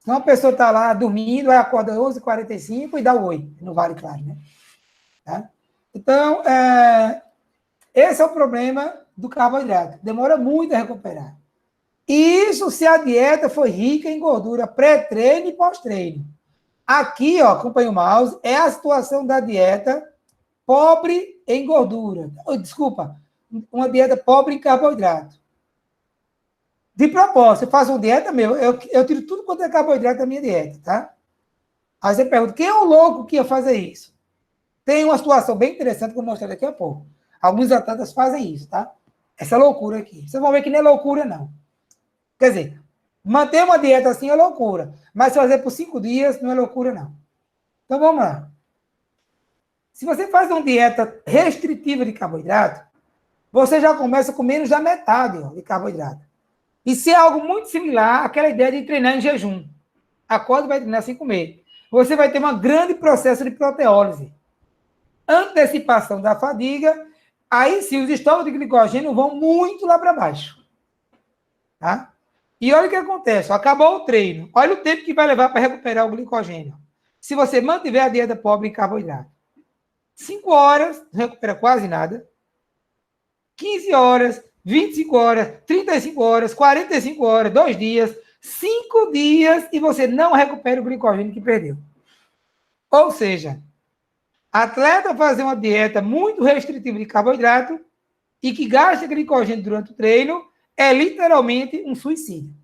Senão a pessoa está lá dormindo, aí acorda às 11h45 e dá o oi. Não vale, claro, né? Tá? Então, esse é o problema do carboidrato. Demora muito a recuperar. Isso se a dieta foi rica em gordura pré-treino e pós-treino. Aqui, ó, acompanha o mouse, é a situação da dieta pobre em gordura. Desculpa, uma dieta pobre em carboidrato. De propósito, eu faço uma dieta, eu tiro tudo quanto é carboidrato da minha dieta, tá? Aí você pergunta, quem é o louco que ia fazer isso? Tem uma situação bem interessante que eu vou mostrar daqui a pouco. Alguns atletas fazem isso, tá? Essa loucura aqui. Vocês vão ver que não é loucura, não. Quer dizer, manter uma dieta assim é loucura. Mas fazer por 5 dias não é loucura, não. Então, vamos lá. Se você faz uma dieta restritiva de carboidrato, você já começa com menos da metade de carboidrato. Isso é algo muito similar àquela ideia de treinar em jejum. Acorda e vai treinar sem comer. Você vai ter um grande processo de proteólise. Antecipação da fadiga, aí sim os estoques de glicogênio vão muito lá para baixo. Tá? E olha o que acontece, acabou o treino. Olha o tempo que vai levar para recuperar o glicogênio. Se você mantiver a dieta pobre em carboidrato. 5 horas, não recupera quase nada. 15 horas, 25 horas, 35 horas, 45 horas, 2 dias, 5 dias e você não recupera o glicogênio que perdeu. Ou seja, atleta fazer uma dieta muito restritiva de carboidrato e que gasta glicogênio durante o treino é literalmente um suicídio.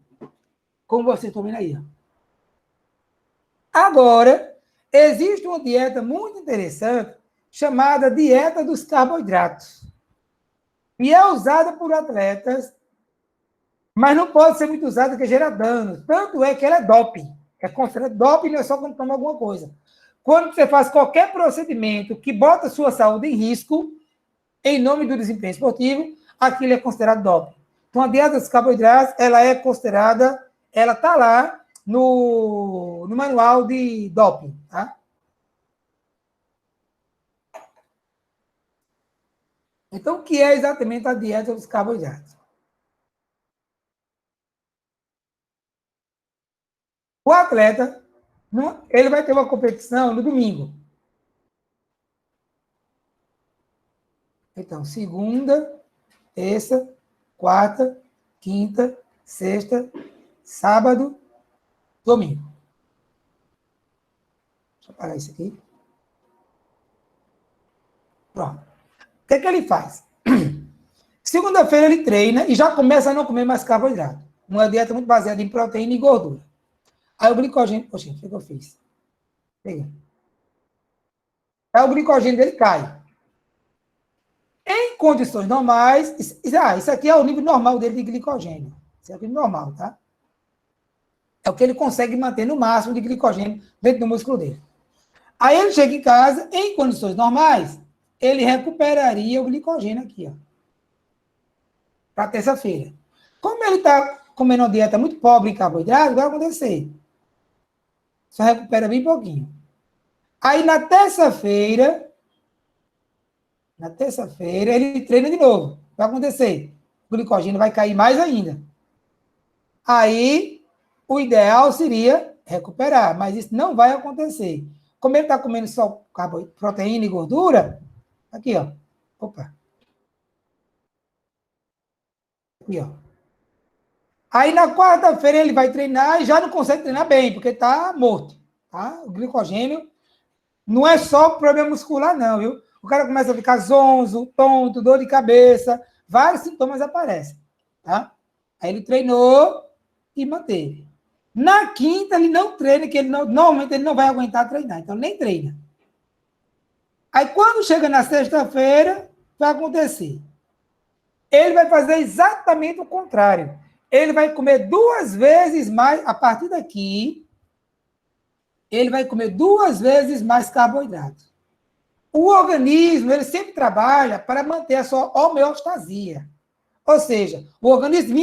Como você está vendo aí. Ó. Agora, existe uma dieta muito interessante chamada dieta dos carboidratos. E é usada por atletas, mas não pode ser muito usada porque gera dano. Tanto é que ela é doping. É considerado doping, não é só quando toma alguma coisa. Quando você faz qualquer procedimento que bota a sua saúde em risco, em nome do desempenho esportivo, aquilo é considerado doping. Então, a dieta dos carboidratos, ela é considerada, ela está lá no manual de doping, tá? Então, o que é exatamente a dieta dos carboidratos? O atleta, ele vai ter uma competição no domingo. Então, segunda, terça, quarta, quinta, sexta, sábado, domingo. Deixa eu apagar isso aqui. Pronto. O que é que ele faz? Segunda-feira ele treina e já começa a não comer mais carboidrato. Uma dieta muito baseada em proteína e gordura. Aí o glicogênio... Poxa, o que eu fiz? Peguei. Aí o glicogênio dele cai. Em condições normais... Isso aqui é o nível normal dele de glicogênio. Isso é o nível normal, tá? É o que ele consegue manter no máximo de glicogênio dentro do músculo dele. Aí ele chega em casa, em condições normais, ele recuperaria o glicogênio aqui, ó. Para terça-feira. Como ele está comendo uma dieta muito pobre em carboidrato, vai acontecer. Só recupera bem pouquinho. Aí na terça-feira, ele treina de novo. Vai acontecer. O glicogênio vai cair mais ainda. Aí, o ideal seria recuperar, mas isso não vai acontecer. Como ele está comendo só proteína e gordura, aqui, ó. Opa. Aqui, ó. Aí, na quarta-feira, ele vai treinar e já não consegue treinar bem, porque está morto. Tá? O glicogênio não é só problema muscular, não, viu? O cara começa a ficar zonzo, tonto, dor de cabeça, vários sintomas aparecem. Tá? Aí ele treinou e manteve. Na quinta, ele não treina, que normalmente ele não vai aguentar treinar, então nem treina. Aí, quando chega na sexta-feira, vai acontecer. Ele vai fazer exatamente o contrário. Ele vai comer 2 vezes mais, a partir daqui, ele vai comer 2 vezes mais carboidrato. O organismo, ele sempre trabalha para manter a sua homeostasia. Ou seja, o organismo,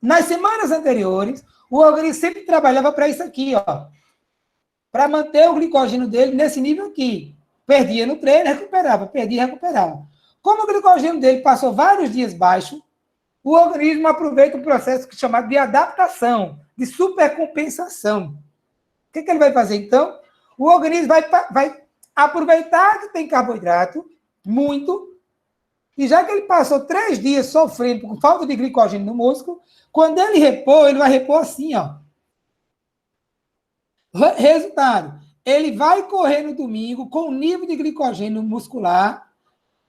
nas semanas anteriores, o organismo sempre trabalhava para isso aqui, ó. Para manter o glicogênio dele nesse nível aqui. Perdia no treino, recuperava. Perdia e recuperava. Como o glicogênio dele passou vários dias baixo, o organismo aproveita um processo chamado de adaptação, de supercompensação. O que ele vai fazer, então? O organismo vai aproveitar que tem carboidrato, muito, E já que ele passou 3 dias sofrendo por falta de glicogênio no músculo, quando ele repor, ele vai repor assim, ó. Resultado, ele vai correr no domingo com um nível de glicogênio muscular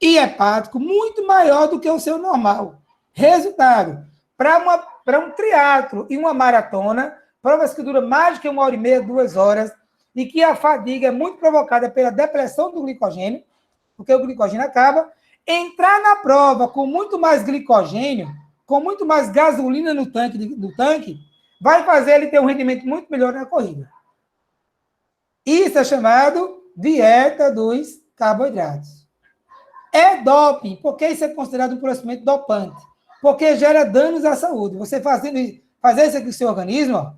e hepático muito maior do que o seu normal. Resultado, para um triatlo e uma maratona, provas que duram mais de 1h30, 2 horas, e que a fadiga é muito provocada pela depressão do glicogênio, porque o glicogênio acaba, entrar na prova com muito mais glicogênio, com muito mais gasolina no tanque, vai fazer ele ter um rendimento muito melhor na corrida. Isso é chamado dieta dos carboidratos. É doping, porque isso é considerado um procedimento dopante, porque gera danos à saúde. Você fazer isso aqui no seu organismo, ó,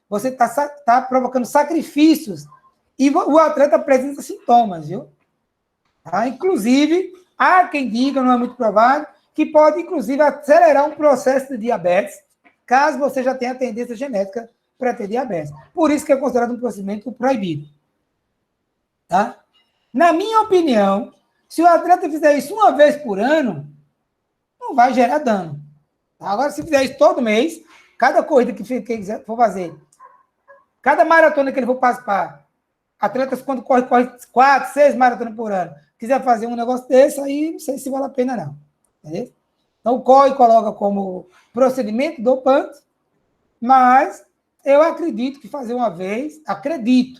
você está provocando sacrifícios e o atleta apresenta sintomas, viu? Tá? Inclusive, há quem diga, não é muito provável, que pode, inclusive, acelerar um processo de diabetes, caso você já tenha tendência genética para ter diabetes. Por isso que é considerado um procedimento proibido. Tá? Na minha opinião, se o atleta fizer isso uma vez por ano, não vai gerar dano. Tá? Agora, se fizer isso todo mês, cada corrida que for fazer, cada maratona que ele for participar, atletas quando corre 4, 6 maratonas por ano, quiser fazer um negócio desse, aí não sei se vale a pena não. Entendeu? Então, o COI coloca como procedimento dopante, mas eu acredito que fazer uma vez,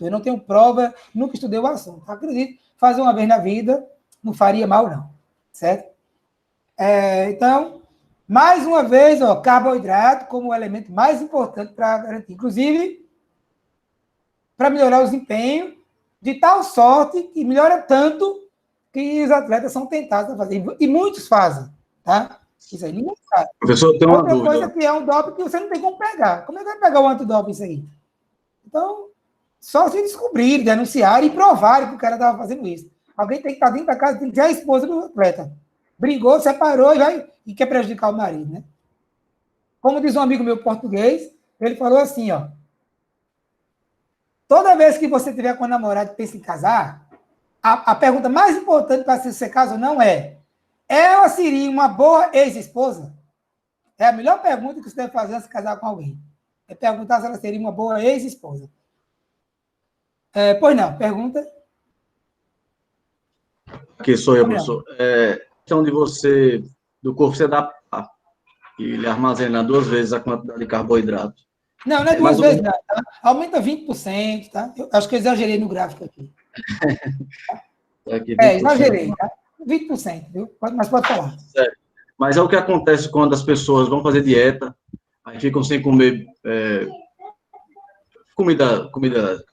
eu não tenho prova, nunca estudei o assunto, acredito, fazer uma vez na vida não faria mal não, certo? Então, mais uma vez, ó, carboidrato como o elemento mais importante para garantir, inclusive, para melhorar o desempenho, de tal sorte que melhora tanto que os atletas são tentados a fazer. E muitos fazem, tá? Isso aí ninguém sabe. Professor, tem uma Outra dúvida. coisa que é um doping que você não tem como pegar. Como é que vai pegar o antidoping isso aí? Então, só se descobrir, denunciar e provar que o cara estava fazendo isso. Alguém tem que estar dentro da casa, tem que ser a esposa do atleta. Brigou, separou e quer prejudicar o marido, né? Como diz um amigo meu português, ele falou assim, ó. Toda vez que você tiver com um namorado e pensa em casar, a pergunta mais importante para se você casa ou não é: ela seria uma boa ex-esposa? É a melhor pergunta que você deve fazer antes de casar com alguém. É perguntar se ela seria uma boa ex-esposa. Pois não, pergunta. Aqui sou eu, professor. Questão de você, do corpo se adaptar e ele armazenar 2 vezes a quantidade de carboidrato. Não é 2 vezes, não. Tá? Aumenta 20%, tá? Eu acho que eu exagerei no gráfico aqui. Aqui, exagerei, tá? 20%, viu? Mas pode falar. Certo. Mas é o que acontece quando as pessoas vão fazer dieta, aí ficam sem comer comida,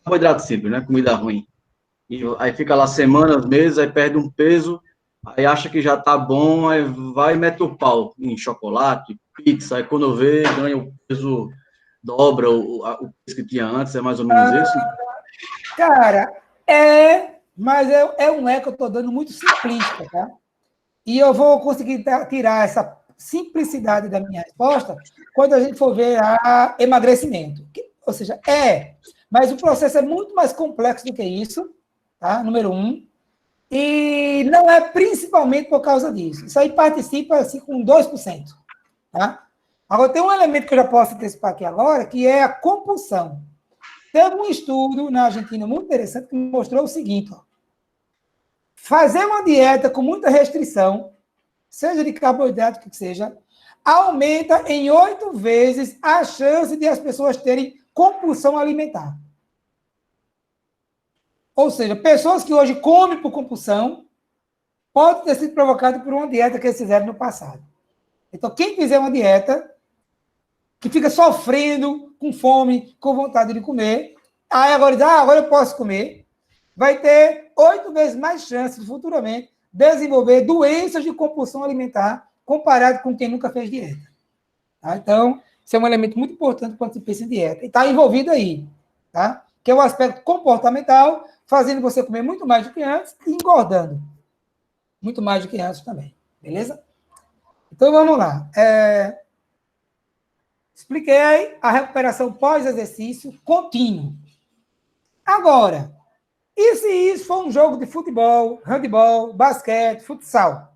carboidrato simples, né? Comida ruim. E aí fica lá semanas, meses, aí perde um peso, aí acha que já tá bom, aí vai e mete o pau em chocolate, pizza, aí quando vê, ganha o peso, dobra o peso que tinha antes, é mais ou menos isso? Cara, mas é um que eu estou dando muito simplista, tá? E eu vou conseguir tirar essa simplicidade da minha resposta quando a gente for ver a emagrecimento. Ou seja, mas o processo é muito mais complexo do que isso, tá? Número 1. E não é principalmente por causa disso. Isso aí participa assim, com 2%. Tá? Agora, tem um elemento que eu já posso antecipar aqui agora, que é a compulsão. Teve um estudo na Argentina muito interessante que mostrou o seguinte, ó. Fazer uma dieta com muita restrição, seja de carboidrato que seja, aumenta em 8 vezes a chance de as pessoas terem compulsão alimentar. Ou seja, pessoas que hoje comem por compulsão podem ter sido provocadas por uma dieta que eles fizeram no passado. Então, quem fizer uma dieta que fica sofrendo, com fome, com vontade de comer, aí agora diz, agora eu posso comer, vai ter 8 vezes mais chance de futuramente desenvolver doenças de compulsão alimentar comparado com quem nunca fez dieta. Tá? Então, isso é um elemento muito importante quando se pensa em dieta. E está envolvido aí, tá? Que é o aspecto comportamental, fazendo você comer muito mais do que antes e engordando muito mais do que antes também. Beleza? Então, vamos lá. Expliquei a recuperação pós-exercício contínuo. Agora, e se isso for um jogo de futebol, handebol, basquete, futsal?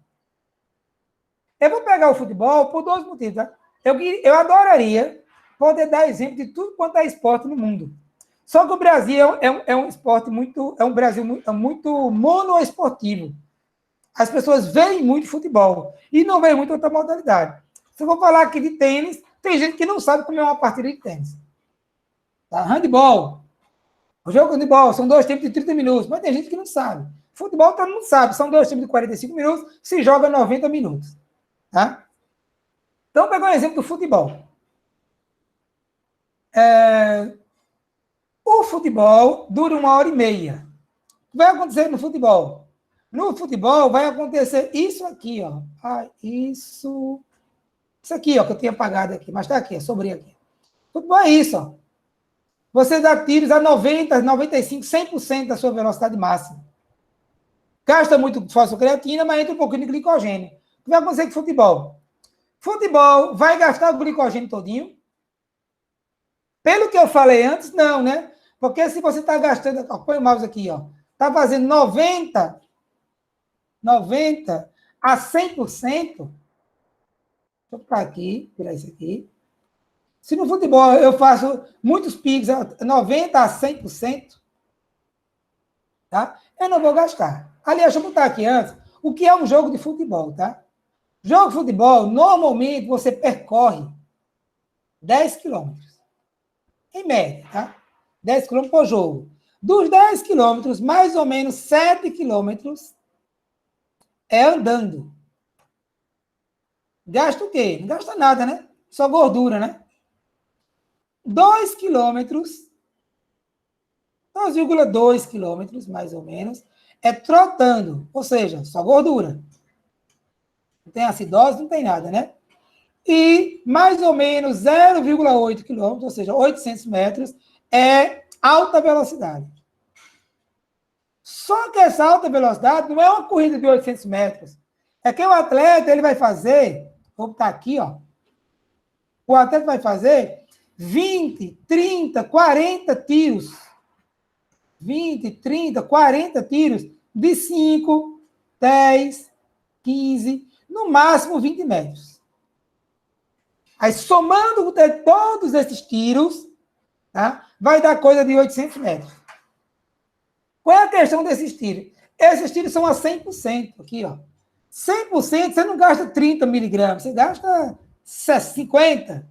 Eu vou pegar o futebol por dois motivos, tá? Eu adoraria poder dar exemplo de tudo quanto é esporte no mundo. Só que o Brasil é um esporte muito... É um Brasil muito monoesportivo. As pessoas veem muito futebol e não veem muito outra modalidade. Se eu vou falar aqui de tênis, tem gente que não sabe como é uma partida de tênis. Tá? Handball. O jogo de handball são 2 tempos de 30 minutos, mas tem gente que não sabe. Futebol todo mundo sabe, são 2 tempos de 45 minutos, se joga 90 minutos. Tá? Então, pegou um exemplo do futebol. O futebol dura 1h30. O que vai acontecer no futebol? No futebol vai acontecer isso aqui, ó. Isso aqui, ó, que eu tinha apagado aqui, mas está aqui, sobrei aqui. Futebol é isso, ó. Você dá tiros a 90, 95, 100% da sua velocidade máxima. Gasta muito fosfocreatina, mas entra um pouquinho de glicogênio. O que vai acontecer com o futebol? Futebol vai gastar o glicogênio todinho? Pelo que eu falei antes, não, né? Porque se você está gastando... Ó, põe o mouse aqui, ó. Está fazendo 90 a 100%. Deixa eu ficar aqui, tirar isso aqui. Se no futebol eu faço muitos picos, 90 a 100%, tá? Eu não vou gastar. Aliás, deixa eu botar aqui antes o que é um jogo de futebol, tá? Jogo de futebol, normalmente você percorre 10 quilômetros. Em média, tá? 10 quilômetros por jogo. Dos 10 quilômetros, mais ou menos 7 quilômetros é andando. Gasta o quê? Não gasta nada, né? Só gordura, né? 2 quilômetros, 2,2 quilômetros, mais ou menos, é trotando, ou seja, só gordura. Não tem acidose, não tem nada, né? E mais ou menos 0,8 quilômetros, ou seja, 800 metros, é alta velocidade. Só que essa alta velocidade não é uma corrida de 800 metros. É que o atleta, ele vai fazer, vou botar aqui, ó. O atleta vai fazer 20, 30, 40 tiros. 20, 30, 40 tiros de 5, 10, 15, no máximo 20 metros. Aí, somando todos esses tiros, tá, vai dar coisa de 800 metros. Qual é a questão desses tiros? Esses tiros são a 100%. Aqui, ó. 100%, você não gasta 30 miligramas, você gasta 50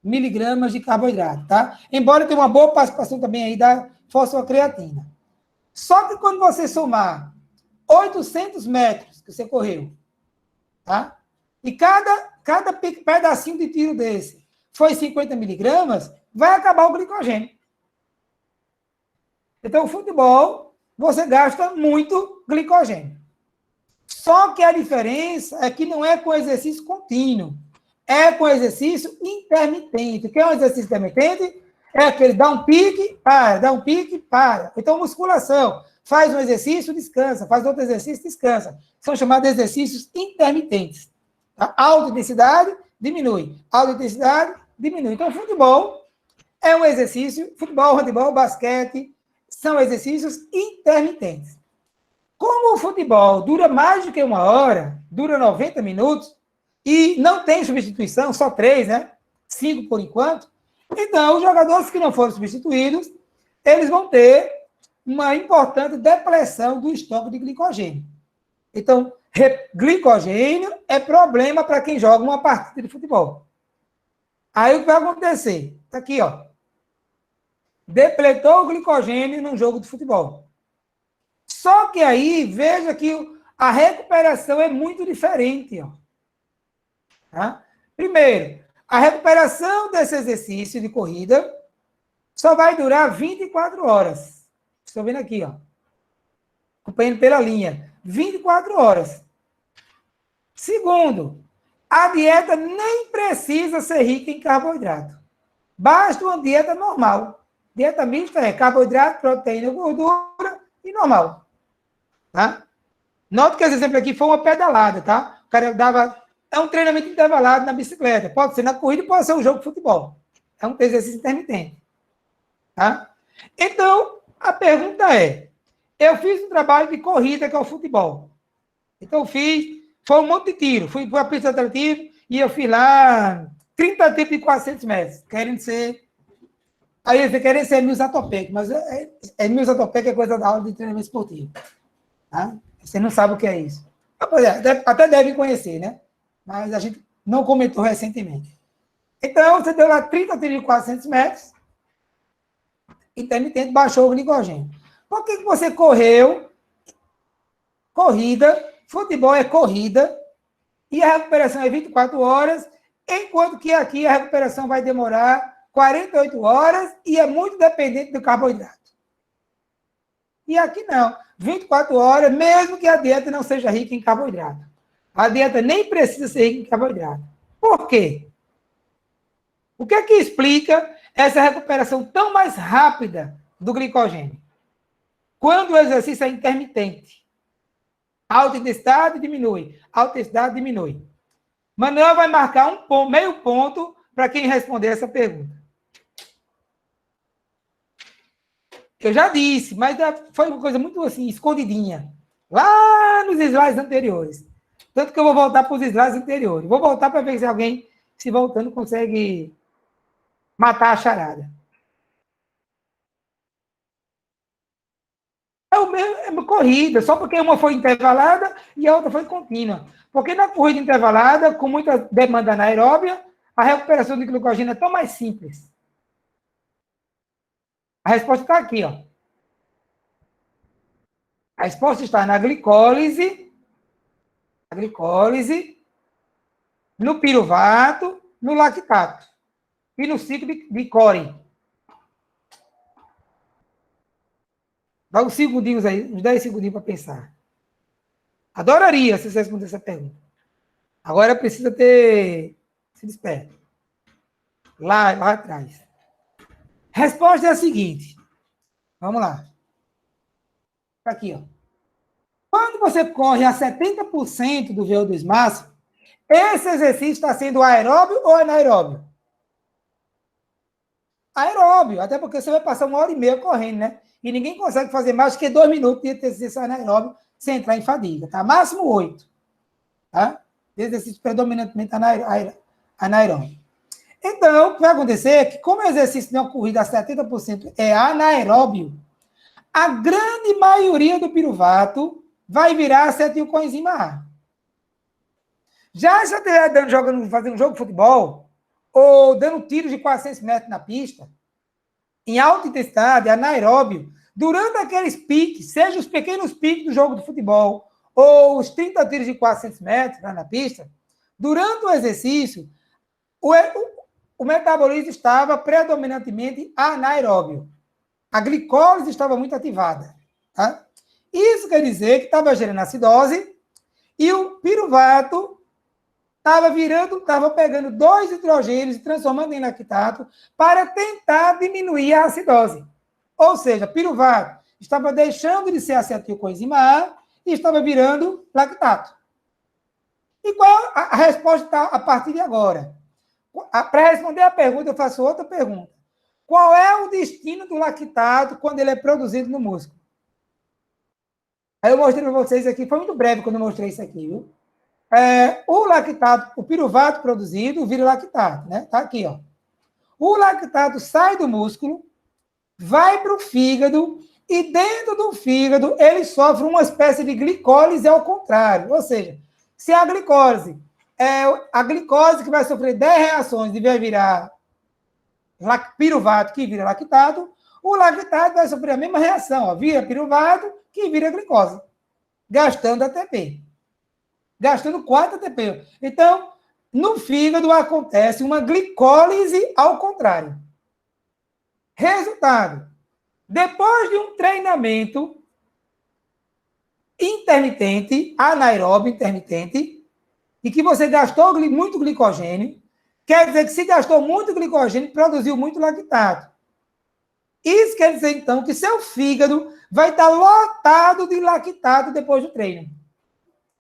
miligramas de carboidrato, tá? Embora tenha uma boa participação também aí da fosfocreatina. Só que quando você somar 800 metros que você correu, tá? E cada pedacinho de tiro desse foi 50 miligramas, vai acabar o glicogênio. Então, o futebol, você gasta muito glicogênio. Só que a diferença é que não é com exercício contínuo, é com exercício intermitente. O que é um exercício intermitente? É aquele dá um pique, para, dá um pique, para. Então, musculação, faz um exercício, descansa, faz outro exercício, descansa. São chamados exercícios intermitentes. Tá? Alta intensidade, diminui. Alta intensidade, diminui. Então, futebol é um exercício, futebol, handebol, basquete, são exercícios intermitentes. Como o futebol dura mais do que 1 hora, dura 90 minutos, e não tem substituição, só 3, né? 5 por enquanto. Então, os jogadores que não foram substituídos, eles vão ter uma importante depressão do estoque de glicogênio. Então, glicogênio é problema para quem joga uma partida de futebol. Aí o que vai acontecer? Está aqui, ó. Depletou o glicogênio num jogo de futebol. Só que aí, veja que a recuperação é muito diferente, ó. Tá? Primeiro, a recuperação desse exercício de corrida só vai durar 24 horas. Estou vendo aqui, ó. Acompanhando pela linha. 24 horas. Segundo, a dieta nem precisa ser rica em carboidrato. Basta uma dieta normal. Dieta mista é carboidrato, proteína, gordura e normal. Tá? Note que esse exemplo aqui foi uma pedalada, tá? O cara dava... É um treinamento intervalado na bicicleta. Pode ser na corrida e pode ser um jogo de futebol. É um exercício intermitente. Tá? Então, a pergunta é, eu fiz um trabalho de corrida que é o futebol. Então, foi um monte de tiro. Fui para a pista de atletismo e eu fiz lá 30 tiros de 400 metros, querendo ser... Aí você querendo ser Milzatopec, mas Milzatopec é coisa da aula de treinamento esportivo. Tá? Você não sabe o que é isso. Até deve conhecer, né? Mas a gente não comentou recentemente. Então, você deu lá 30 tiros de 400 metros, intermitente, baixou o glicogênio. Por que você correu? Corrida, futebol é corrida, e a recuperação é 24 horas, enquanto que aqui a recuperação vai demorar 48 horas e é muito dependente do carboidrato. E aqui não, 24 horas, mesmo que a dieta não seja rica em carboidrato. A dieta nem precisa ser rica em carboidrato. Por quê? O que é que explica essa recuperação tão mais rápida do glicogênio? Quando o exercício é intermitente. Alta intensidade diminui, alta intensidade diminui. Manuel vai marcar meio ponto para quem responder essa pergunta. Eu já disse, mas foi uma coisa muito assim, escondidinha. Lá nos slides anteriores. Tanto que eu vou voltar para os slides anteriores. Vou voltar para ver se alguém, se voltando, consegue matar a charada. É uma corrida, só porque uma foi intervalada e a outra foi contínua. Porque na corrida intervalada, com muita demanda anaeróbia, a recuperação de glicogênio é tão mais simples. A resposta está aqui, ó. A resposta está na glicólise, no piruvato, no lactato e no ciclo de Cori. Dá uns segundinhos aí, uns 10 segundinhos para pensar. Adoraria se você responder essa pergunta. Agora precisa ter sido esperto. Lá atrás. Resposta é a seguinte. Vamos lá. Aqui, ó. Quando você corre a 70% do VO2 máximo, esse exercício está sendo aeróbio ou anaeróbio? Aeróbio, até porque você vai passar 1h30 correndo, né? E ninguém consegue fazer mais que 2 minutos de exercício anaeróbio sem entrar em fadiga, tá? Máximo 8, tá? Exercício predominantemente anaeróbio. Então, o que vai acontecer é que, como o exercício de uma corrida a 70% é anaeróbio, a grande maioria do piruvato vai virar acetilcoenzima A. Já se você estiver fazendo um jogo de futebol, ou dando tiros de 400 metros na pista, em alta intensidade, anaeróbio, durante aqueles piques, seja os pequenos piques do jogo de futebol, ou os 30 tiros de 400 metros lá na pista, durante o exercício, o metabolismo estava predominantemente anaeróbio. A glicólise estava muito ativada. Tá? Isso quer dizer que estava gerando acidose e o piruvato estava pegando 2 hidrogênios e transformando em lactato para tentar diminuir a acidose. Ou seja, piruvato estava deixando de ser acetilcoenzima A e estava virando lactato. E qual a resposta está a partir de agora? Para responder a pergunta, eu faço outra pergunta. Qual é o destino do lactato quando ele é produzido no músculo? Aí eu mostrei para vocês aqui, foi muito breve quando eu mostrei isso aqui, viu? O lactato, o piruvato produzido vira lactato, né? Tá aqui, ó. O lactato sai do músculo, vai para o fígado e dentro do fígado ele sofre uma espécie de glicólise ao contrário. Ou seja, se a glicose que vai sofrer 10 reações e vai virar piruvato que vira lactato, o lactato vai sofrer a mesma reação, ó, vira piruvato que vira glicose, gastando ATP. Gastando 4 ATP. Então, no fígado acontece uma glicólise ao contrário. Resultado, depois de um treinamento intermitente, anaeróbio intermitente, e que você gastou muito glicogênio, quer dizer que se gastou muito glicogênio, produziu muito lactato. Isso quer dizer, então, que seu fígado vai estar lotado de lactato depois do treino.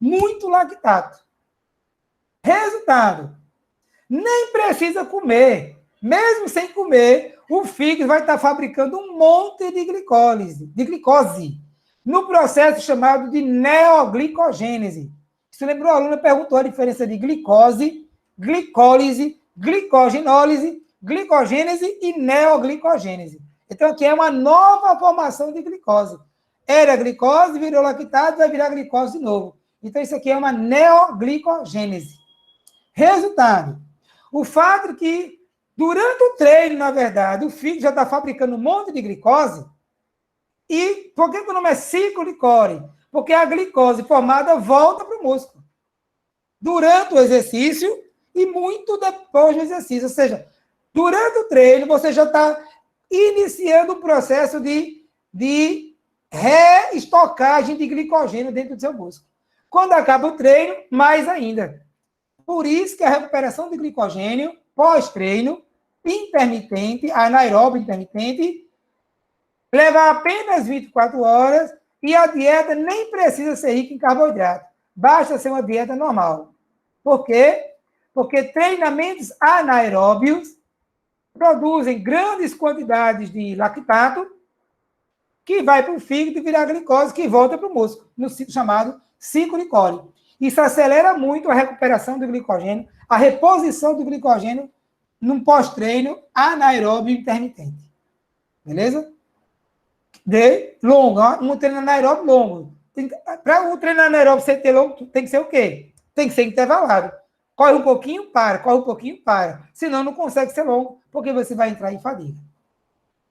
Muito lactato. Resultado, nem precisa comer. Mesmo sem comer, o fígado vai estar fabricando um monte de glicose, no processo chamado de neoglicogênese. Você lembrou, a aluna perguntou a diferença de glicose, glicólise, glicogenólise, glicogênese e neoglicogênese. Então, aqui é uma nova formação de glicose. Era glicose, virou lactato, vai virar glicose de novo. Então, isso aqui é uma neoglicogênese. Resultado, o fato que, durante o treino, na verdade, o fígado já está fabricando um monte de glicose. E por que o nome é ciclolicose? Porque a glicose formada volta para o músculo. Durante o exercício e muito depois do exercício. Ou seja, durante o treino, você já está iniciando o processo de reestocagem de glicogênio dentro do seu músculo. Quando acaba o treino, mais ainda. Por isso que a recuperação de glicogênio pós-treino, intermitente, anaeróbio intermitente, leva apenas 24 horas e a dieta nem precisa ser rica em carboidrato. Basta ser uma dieta normal. Por quê? Porque treinamentos anaeróbios produzem grandes quantidades de lactato que vai para o fígado e virar glicose, que volta para o músculo, no ciclo chamado ciclo de Cole. Isso acelera muito a recuperação do glicogênio, a reposição do glicogênio num pós-treino anaeróbio intermitente. Beleza? De longo, um treino anaeróbio longo. Para um treino anaeróbio ser longo, tem que ser o quê? Tem que ser intervalado. Corre um pouquinho, para. Corre um pouquinho, para. Senão não consegue ser longo, porque você vai entrar em fadiga.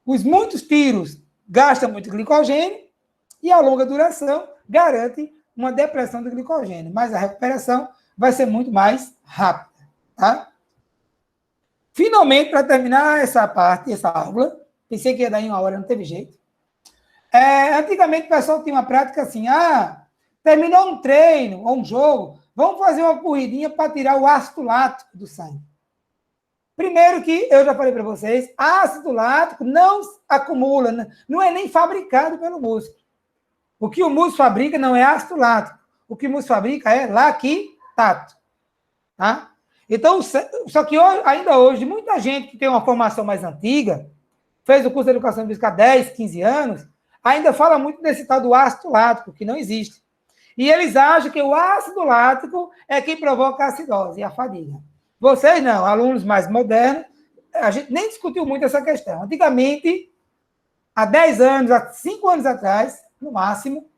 Os muitos tiros gastam muito glicogênio e a longa duração garante uma depressão do glicogênio, mas a recuperação vai ser muito mais rápida, tá? Finalmente, para terminar essa parte, essa aula, pensei que ia dar em uma hora, não teve jeito. Antigamente o pessoal tinha uma prática assim, terminou um treino ou um jogo, vamos fazer uma corridinha para tirar o ácido lático do sangue. Primeiro que, eu já falei para vocês, ácido lático não acumula, não é nem fabricado pelo músculo. O que o músculo fabrica não é ácido lático. O que o músculo fabrica é lactato. Tá? Então, só que ainda hoje, muita gente que tem uma formação mais antiga, fez o curso de educação física há 10, 15 anos, ainda fala muito desse tal do ácido lático, que não existe. E eles acham que o ácido lático é quem provoca a acidose e a fadiga. Vocês não, alunos mais modernos, a gente nem discutiu muito essa questão. Antigamente, há 10 anos, há 5 anos atrás, no máximo,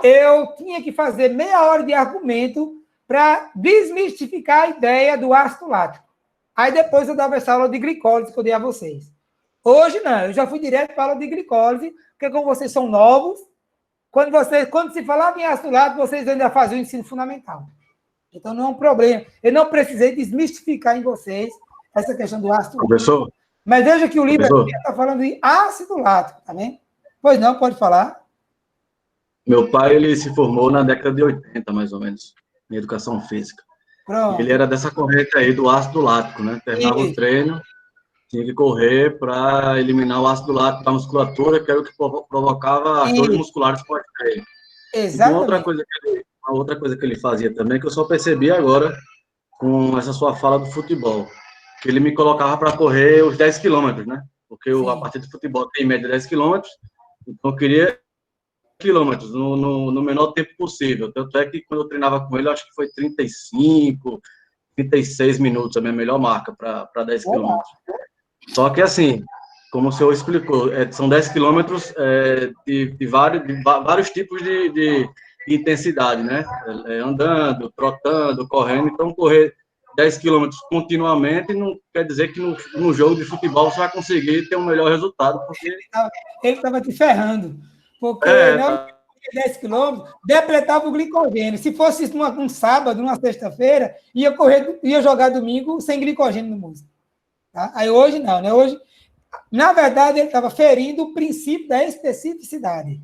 eu tinha que fazer meia hora de argumento para desmistificar a ideia do ácido lático. Aí depois eu dava essa aula de glicólise que eu dei a vocês. Hoje não, eu já fui direto para a aula de glicólise, porque como vocês são novos, quando se falava em ácido lático, vocês ainda faziam o ensino fundamental. Então não é um problema. Eu não precisei desmistificar em vocês essa questão do ácido lático. Professor? Mas veja que o livro aqui está falando de ácido lático, tá vendo? Pois não, pode falar. Meu pai, ele se formou na década de 80, mais ou menos, em educação física. Pronto. Ele era dessa corrente aí do ácido lático, né? Terminava o treino, tinha que correr para eliminar o ácido lático da musculatura, que era o que provocava as dores musculares pós-treino. Exatamente. Uma outra coisa que ele fazia também, que eu só percebi agora com essa sua fala do futebol, que ele me colocava para correr os 10 quilômetros, né? Porque a partida de futebol tem em média 10 quilômetros, então eu queria quilômetros no menor tempo possível. Tanto é que quando eu treinava com ele, eu acho que foi 35, 36 minutos, a minha melhor marca para 10 quilômetros. Só que assim, como o senhor explicou, são 10 quilômetros de vários tipos de intensidade, né? Andando, trotando, correndo. Então, correr 10 quilômetros continuamente não quer dizer que no jogo de futebol você vai conseguir ter um melhor resultado, porque... Ele estava te ferrando, porque 10 quilômetros depletava o glicogênio. Se fosse um sábado, numa sexta-feira, ia jogar domingo sem glicogênio no músculo. Tá? Aí hoje não, né? Hoje, na verdade, ele estava ferindo o princípio da especificidade.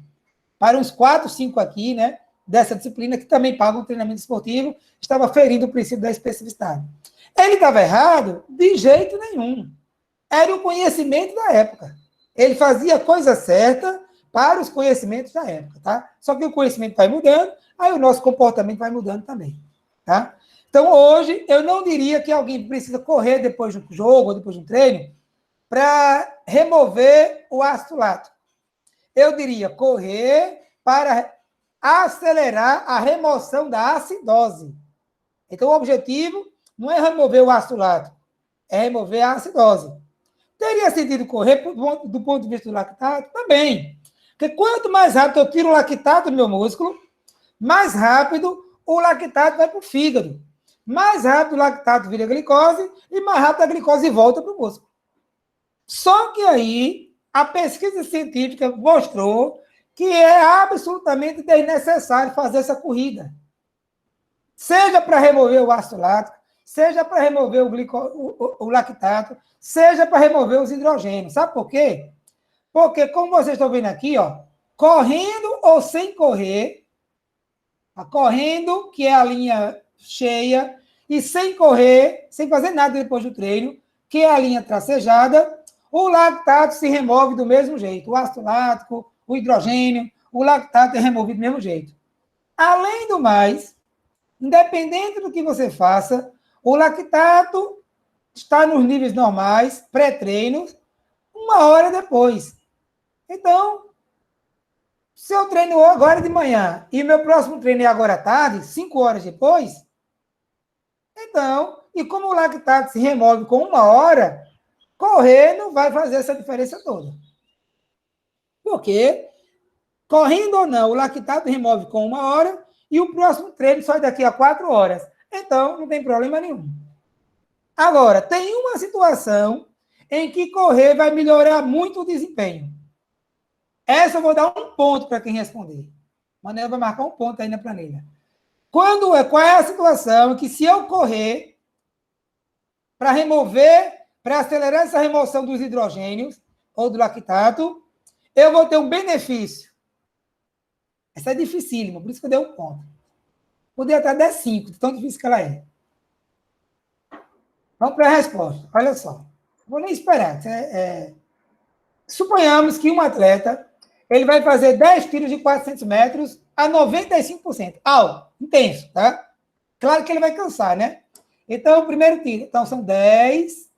Para uns 4, 5 aqui, né? Dessa disciplina, que também pagam treinamento esportivo, estava ferindo o princípio da especificidade. Ele estava errado? De jeito nenhum. Era o conhecimento da época. Ele fazia a coisa certa para os conhecimentos da época, tá? Só que o conhecimento vai mudando, aí o nosso comportamento vai mudando também, tá? Então, hoje, eu não diria que alguém precisa correr depois de um jogo ou depois de um treino para remover o ácido lático. Eu diria correr para acelerar a remoção da acidose. Então, o objetivo não é remover o ácido lático, é remover a acidose. Teria sentido correr do ponto de vista do lactato? Também. Porque quanto mais rápido eu tiro o lactato do meu músculo, mais rápido o lactato vai para o fígado. Mais rápido o lactato vira glicose e mais rápido a glicose volta para o músculo. Só que aí a pesquisa científica mostrou que é absolutamente desnecessário fazer essa corrida. Seja para remover o ácido lático, seja para remover o lactato, seja para remover os hidrogênios. Sabe por quê? Porque, como vocês estão vendo aqui, ó, correndo ou sem correr, correndo, que é a linha cheia, e sem correr, sem fazer nada depois do treino, que é a linha tracejada, o lactato se remove do mesmo jeito. O ácido lático, o hidrogênio, o lactato é removido do mesmo jeito. Além do mais, independente do que você faça, o lactato está nos níveis normais, pré-treino, 1 hora depois. Então, se eu treino agora de manhã e meu próximo treino é agora à tarde, 5 horas depois, então, e como o lactato se remove com 1 hora, correr não vai fazer essa diferença toda. Porque, correndo ou não, o lactato remove com 1 hora e o próximo treino só daqui a 4 horas. Então, não tem problema nenhum. Agora, tem uma situação em que correr vai melhorar muito o desempenho. Essa eu vou dar um ponto para quem responder. O Manel vai marcar um ponto aí na planilha. Qual é a situação que se eu correr para acelerar essa remoção dos hidrogênios ou do lactato, eu vou ter um benefício. Essa é dificílima, por isso que eu dei um ponto. Poderia até dar 5, tão difícil que ela é. Vamos para a resposta. Olha só. Não vou nem esperar. Suponhamos que um atleta ele vai fazer 10 tiros de 400 metros a 95%. Intenso, tá? Claro que ele vai cansar, né? Então, o primeiro tiro. Então, são 10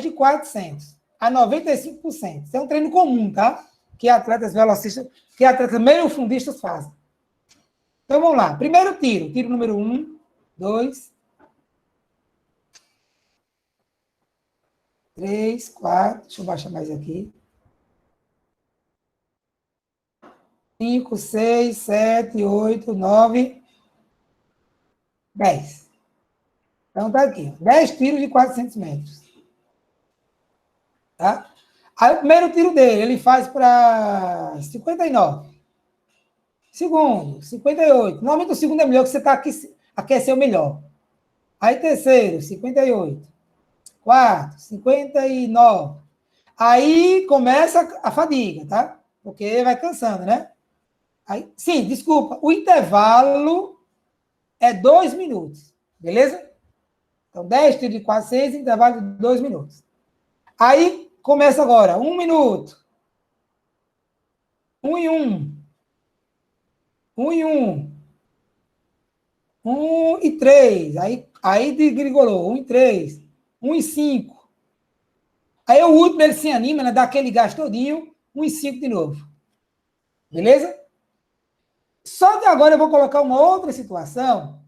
de 400 a 95%. Isso é um treino comum, tá? Que atletas velocistas, que atletas meio-fundistas fazem. Então, vamos lá. Primeiro tiro. Tiro número 1, 2, 3, 4. Deixa eu baixar mais aqui. 5, 6, 7, 8, 9, 10. Então, tá aqui. 10 tiros de 400 metros. Tá? Aí, o primeiro tiro dele, ele faz para 59. Segundo, 58. Normalmente, o segundo é melhor, que você está aquecendo melhor. Aí, terceiro, 58. Quarto, 59. Aí, começa a fadiga, tá? Porque vai cansando, né? Aí, sim, desculpa. O intervalo é 2 minutos. Beleza? Então, 10 tiros de 400, intervalo de 2 minutos. Aí, começa agora. 1 minuto. 1 em 1. 1 em 1. 1 e 3. Aí desgrigolou. 1 em 3. 1 em 5. Aí o último ele se anima, né? Dá aquele gás todinho. 1 em 5 de novo. Beleza? Só que agora eu vou colocar uma outra situação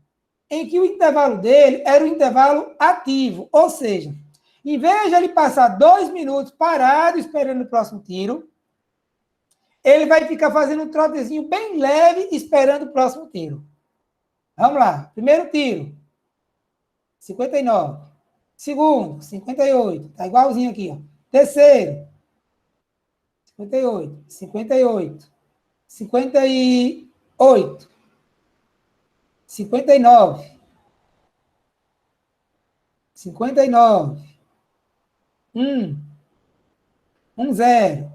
em que o intervalo dele era um intervalo ativo. Ou seja, em vez de ele passar 2 minutos parado esperando o próximo tiro, ele vai ficar fazendo um trotezinho bem leve esperando o próximo tiro. Vamos lá. Primeiro tiro. 59. Segundo, 58. Está igualzinho aqui, ó. Terceiro. 58. 58. 58. 59. 59. 1. 0.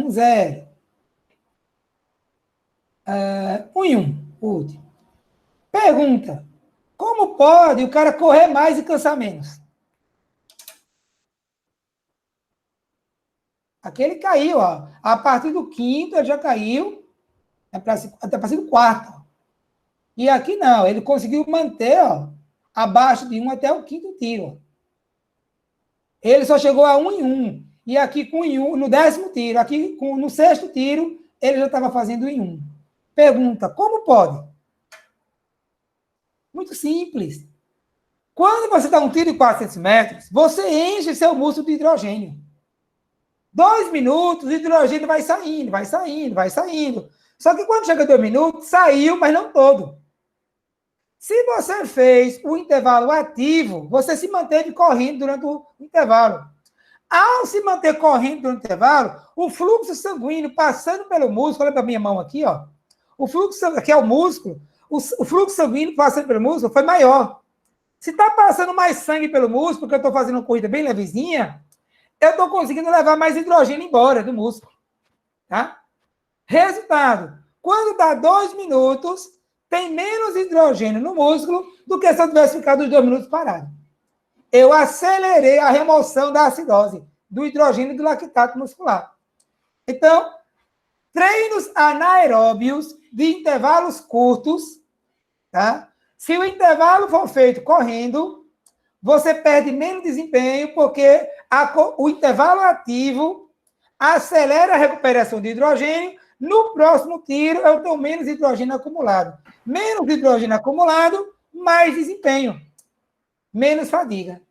0. 1 em 1. Último. Pergunta. Como pode o cara correr mais e cansar menos? Aqui ele caiu, ó. A partir do quinto ele já caiu até a partir do quarto. Ó. E aqui não, ele conseguiu manter, ó, abaixo de 1 até o quinto tiro. Ó. Ele só chegou a 1 em 1. E aqui com 1 no 10º tiro, aqui no 6º tiro, ele já estava fazendo em 1. Pergunta, como pode? Muito simples. Quando você dá um tiro de 400 metros, você enche seu músculo de hidrogênio. 2 minutos, o hidrogênio vai saindo, vai saindo, vai saindo. Só que quando chega 2 minutos, saiu, mas não todo. Se você fez o intervalo ativo, você se manteve correndo durante o intervalo. Ao se manter correndo durante o intervalo, o fluxo sanguíneo passando pelo músculo, olha para a minha mão aqui, ó. O fluxo, aqui é o músculo, o fluxo sanguíneo passando pelo músculo foi maior. Se está passando mais sangue pelo músculo, porque eu estou fazendo uma corrida bem levezinha, eu estou conseguindo levar mais hidrogênio embora do músculo. Tá? Resultado, quando dá 2 minutos, tem menos hidrogênio no músculo do que se eu tivesse ficado os 2 minutos parado. Eu acelerei a remoção da acidose, do hidrogênio e do lactato muscular. Então, treinos anaeróbios de intervalos curtos, tá? Se o intervalo for feito correndo, você perde menos desempenho, porque o intervalo ativo acelera a recuperação de hidrogênio. No próximo tiro, eu tenho menos hidrogênio acumulado. Menos hidrogênio acumulado, mais desempenho. Menos fadiga.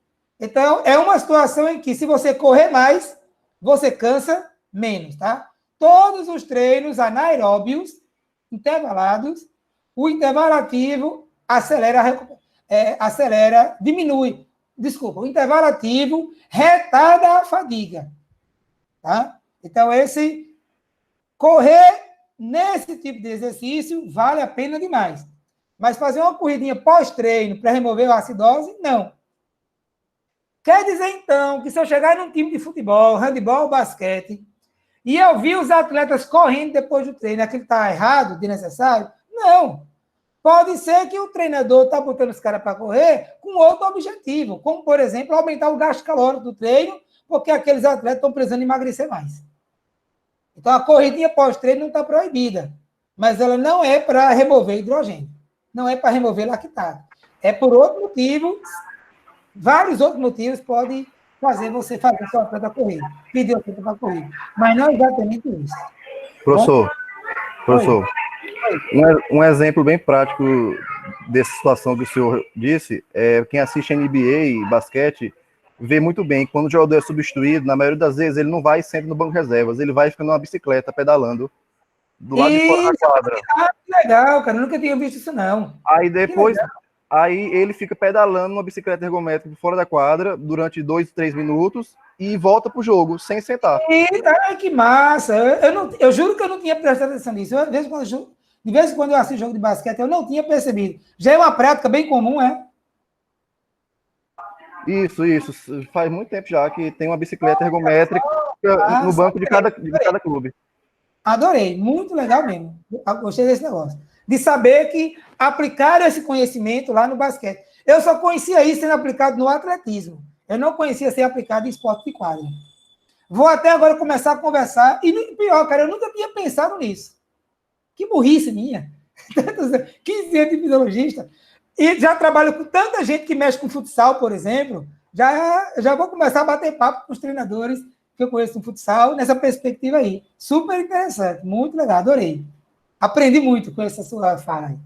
Então, é uma situação em que, se você correr mais, você cansa menos, tá? Todos os treinos anaeróbios, intervalados, o intervalo ativo diminui. Desculpa, o intervalo ativo retarda a fadiga, tá? Então, correr nesse tipo de exercício vale a pena demais. Mas fazer uma corridinha pós-treino para remover a acidose, não. Quer dizer, então, que se eu chegar num time de futebol, handebol, basquete, e eu vi os atletas correndo depois do treino, aquilo está errado, desnecessário? Não. Pode ser que o treinador está botando os caras para correr com outro objetivo, como, por exemplo, aumentar o gasto calórico do treino, porque aqueles atletas estão precisando emagrecer mais. Então, a corridinha pós-treino não está proibida, mas ela não é para remover hidrogênio, não é para remover lactato. É por outro motivo, vários outros motivos podem fazer você fazer sua própria corrida, pedir o tempo para correr, mas não é exatamente isso. Professor, um exemplo bem prático dessa situação que o senhor disse, quem assiste NBA e basquete vê muito bem, quando o jogador é substituído, na maioria das vezes ele não vai sempre no banco de reservas, ele vai ficando numa bicicleta pedalando do lado de fora da quadra. Ah, que legal, cara, eu nunca tinha visto isso, não. Aí depois, ele fica pedalando uma bicicleta ergométrica fora da quadra durante 2, 3 minutos e volta pro jogo, sem sentar. Ai, que massa! Eu juro que eu não tinha prestado atenção nisso. De vez em quando eu assisto jogo de basquete, eu não tinha percebido. Já é uma prática bem comum, é? Isso. Faz muito tempo já que tem uma bicicleta ergométrica no banco de cada clube. Adorei, muito legal mesmo. Gostei desse negócio. De saber que aplicaram esse conhecimento lá no basquete. Eu só conhecia isso sendo aplicado no atletismo. Eu não conhecia ser aplicado em esporte de quadra. Vou até agora começar a conversar. E pior, cara, eu nunca tinha pensado nisso. Que burrice minha. 15 anos de fisiologista. E já trabalho com tanta gente que mexe com futsal, por exemplo. Já vou começar a bater papo com os treinadores que eu conheço no futsal, nessa perspectiva aí. Super interessante, muito legal, adorei. Aprendi muito com essa sua fala aí.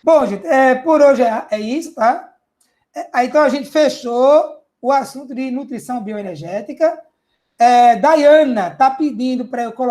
Bom, gente, por hoje é isso, tá? Então, a gente fechou o assunto de nutrição bioenergética. Daiana está pedindo para eu colocar